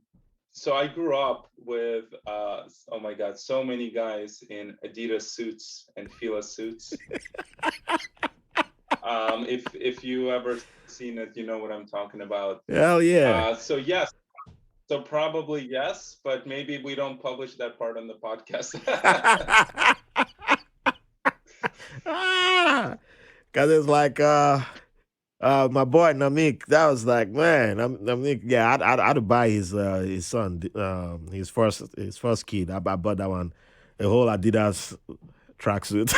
so I grew up with oh my god, so many guys in Adidas suits and Fila suits. If you ever seen it, you know what I'm talking about.
Hell yeah.
So yes, so probably yes, but maybe we don't publish that part on the podcast.
Ah, cause it's like my boy Namik, that was like, man, Namik, yeah, I'd buy his son, his first kid. I bought that one, a whole Adidas tracksuit.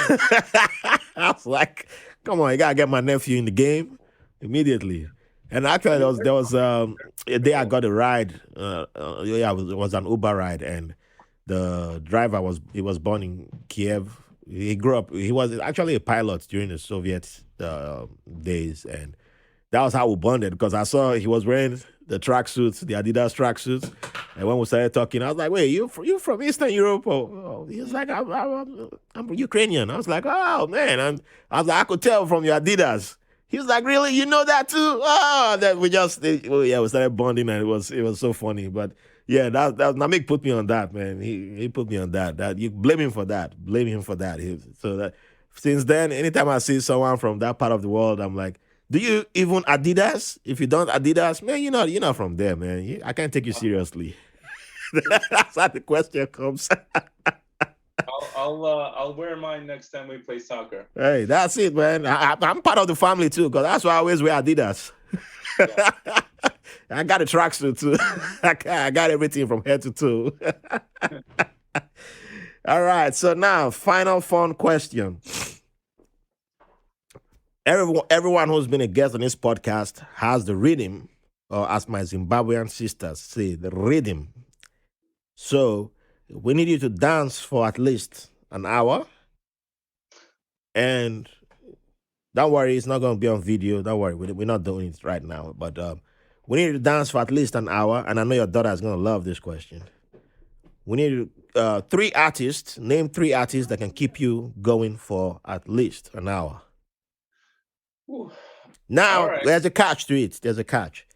I was like, come on, you gotta get my nephew in the game immediately. And actually, there was a day I
Cool.
got a ride. Yeah, it was an Uber ride, and the driver was born in Kiev. He grew up. He was actually a pilot during the Soviet days, and that was how we bonded because I saw he was wearing the tracksuits, the Adidas tracksuits, and when we started talking, I was like, "Wait, you from Eastern Europe?" He was like, I'm Ukrainian." I was like, "Oh man," and I was like, "I could tell from your Adidas." He was like, "Really? You know that too?" Oh, that we started bonding, and it was so funny. But yeah, that Namik put me on that, man. He put me on that. That you blame him for that. Blame him for that. So that since then, anytime I see someone from that part of the world, I'm like, do you even Adidas? If you don't Adidas, man, you're not from there, man. I can't take you seriously. That's how the question comes.
I'll wear mine next time we play soccer.
Hey, that's it, man. I'm part of the family too, because that's why I always wear Adidas.
Yeah.
I got a tracksuit too. I got everything from head to toe. All right, so now final fun question. Everyone who's been a guest on this podcast has the rhythm, or as my Zimbabwean sisters say, the rhythm. So we need you to dance for at least an hour. And don't worry, it's not going to be on video. Don't worry, we're not doing it right now. But we need you to dance for at least an hour. And I know your daughter is going to love this question. We need three artists, name three artists that can keep you going for at least an hour.
Whew. All
Now,
right.
there's a catch to it. There's a catch.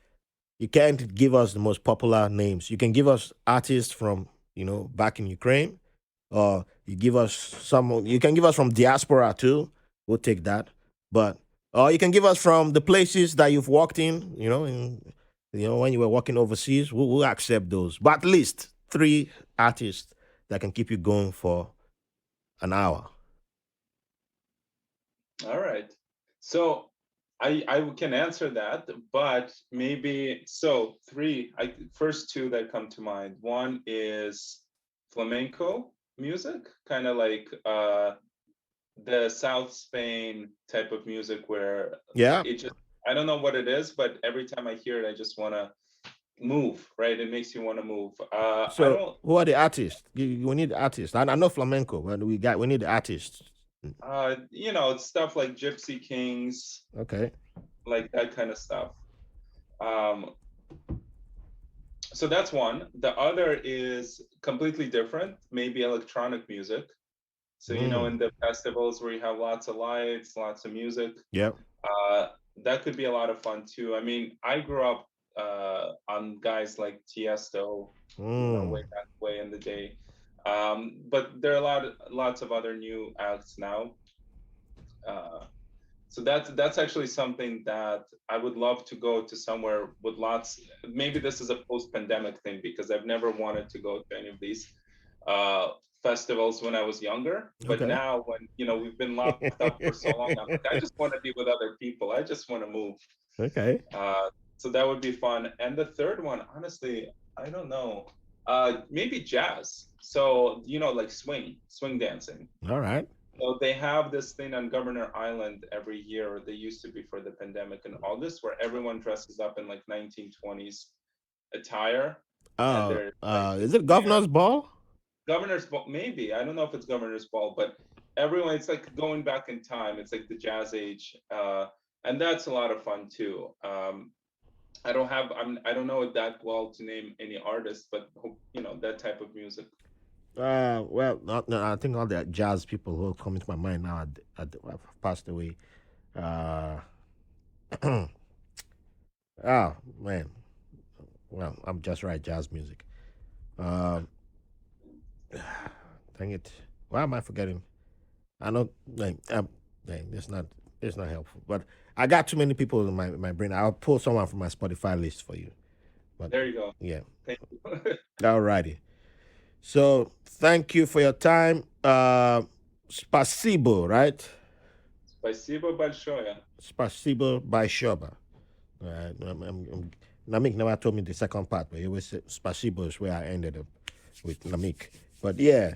You can't give us the most popular names. You can give us artists from, back in Ukraine, or you can give us from diaspora too. We'll take that. But or you can give us from the places that you've walked when you were walking overseas. We'll accept those. But at least three artists that can keep you going for an hour.
All right. So I can answer that, but maybe so three. First two that come to mind. One is flamenco music, kind of like the South Spain type of music where
Yeah.
it just I don't know what it is, but every time I hear it, I just want to move, right? It makes you want to move. I
So
don't
who are the artists? We need artists. I know flamenco, but we need the artists.
it's stuff like Gypsy Kings,
Okay.
like that kind of stuff. Um, so that's one. The other is completely different, maybe electronic music. So, in
Mm.
the festivals where you have lots of lights, lots of music,
Yep.
uh, that could be a lot of fun too. I mean, I grew up on guys like Tiesto, way
Mm.
back way in the day. But there are lots of other new acts now. Uh, so that's actually something that I would love to go to somewhere with lots. Maybe this is a post-pandemic thing because I've never wanted to go to any of these uh, festivals when I was younger. But
Okay.
now, when we've been locked up for so long, I'm like, I just want to be with other people. I just want to move.
Okay.
Uh, so that would be fun. And the third one, honestly, I don't know. Maybe jazz. So like swing dancing.
All right.
So they have this thing on Governor Island every year, or they used to be for the pandemic in August, where everyone dresses up in like 1920s attire, and they're like
Is it
yeah,
governor's ball?
governor's ball. Maybe I don't know if it's governor's ball, but everyone, it's like going back in time. It's like the jazz age, and that's a lot of fun too. I don't know it that well to name any artist, but that type of music.
Well, no, I think all the jazz people who come into my mind now have passed away. Uh, oh man, well, I'm just right. Jazz music. Um, dang it. Why am I forgetting? I know, like, dang, it's not. It's not helpful. But I got too many people in my brain. I'll pull someone from my Spotify list for you. But
There you go.
yeah.
Thank you.
Alrighty. So thank you for your time. Spasibo, right?
Спасибо большое.
Spasibo by Shoba. Namik never told me the second part, but he always said Spasibo is where I ended up with Namik. But yeah,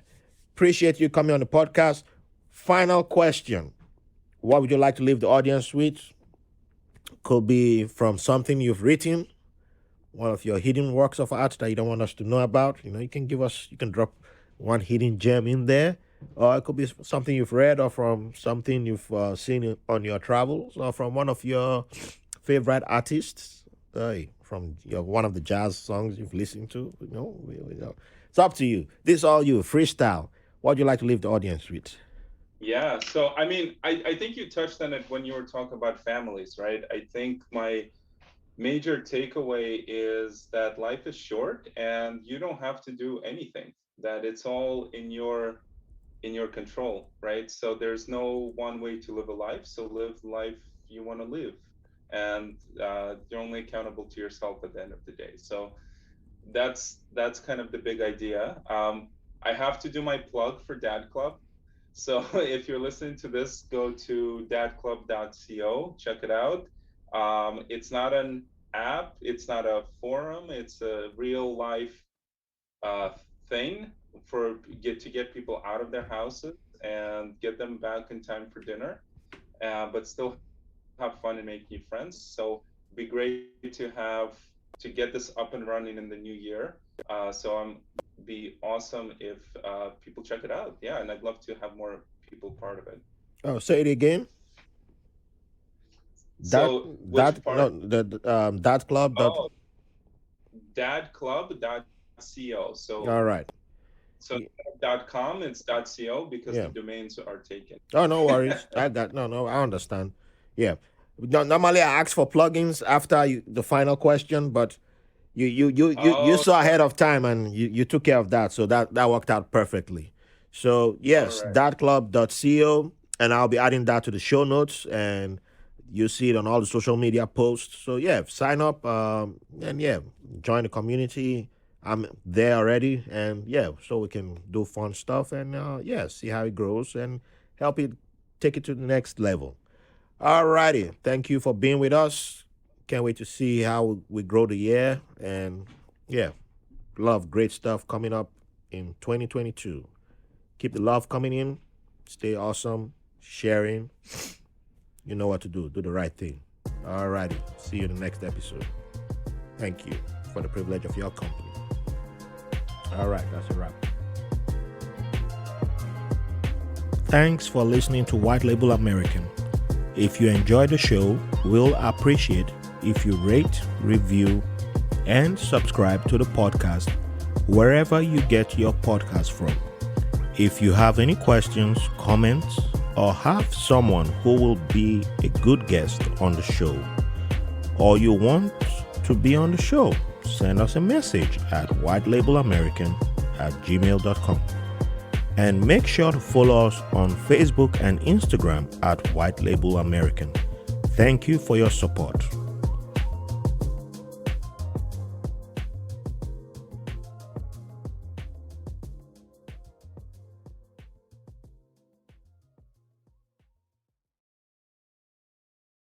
appreciate you coming on the podcast. Final question. What would you like to leave the audience with? Could be from something you've written, one of your hidden works of art that you don't want us to know about. You can you can drop one hidden gem in there. Or it could be something you've read, or from something you've seen on your travels, or from one of your favorite artists, from one of the jazz songs you've listened to. It's up to you. This is all you, freestyle. What would you like to leave the audience with?
Yeah. So, I mean, I think you touched on it when you were talking about families, right? I think my major takeaway is that life is short and you don't have to do anything, that it's all in your control, right? So there's no one way to live a life. So live the life you want to live, and you're only accountable to yourself at the end of the day. So that's kind of the big idea. I have to do my plug for Dad Club. So if you're listening to this, go to dadclub.co, check it out. It's not an app, it's not a forum, it's a real life uh, thing to get people out of their houses and get them back in time for dinner, but still have fun and make new friends. So it'd be great to get this up and running in the new year. So be awesome if people check it out. Yeah, and I'd love to have more people part of it.
Oh, say it again. That
So which
that no
part?
that club dot.
Oh, dadclub.co.
All right.
So .com, it's .co because the
Yeah.
domains are taken.
Oh, no worries. I got no. I understand. Yeah. Normally, I ask for plugins after the final question, but you
Oh,
saw ahead of time and you took care of that, so that worked out perfectly. So
all
yes,
right.
thatclub.co, and I'll be adding that to the show notes, and you see it on all the social media posts. So yeah, sign up, and yeah, join the community. I'm there already, and yeah, so we can do fun stuff, and yeah, see how it grows and help it take it to the next level. Alrighty, thank you for being with us. Can't wait to see how we grow the year, and yeah, love great stuff coming up in 2022. Keep the love coming in. Stay awesome, sharing. You know what to do. Do the right thing. Alrighty, see you in the next episode. Thank you for the privilege of your company. All right, that's a wrap. Thanks for listening to White Label American. If you enjoyed the show, we'll appreciate if you rate, review, and subscribe to the podcast wherever you get your podcast from. If you have any questions, comments, or have someone who will be a good guest on the show, or you want to be on the show, send us a message at whitelabelamerican@gmail.com. And make sure to follow us on Facebook and Instagram at White Label American. Thank you for your support.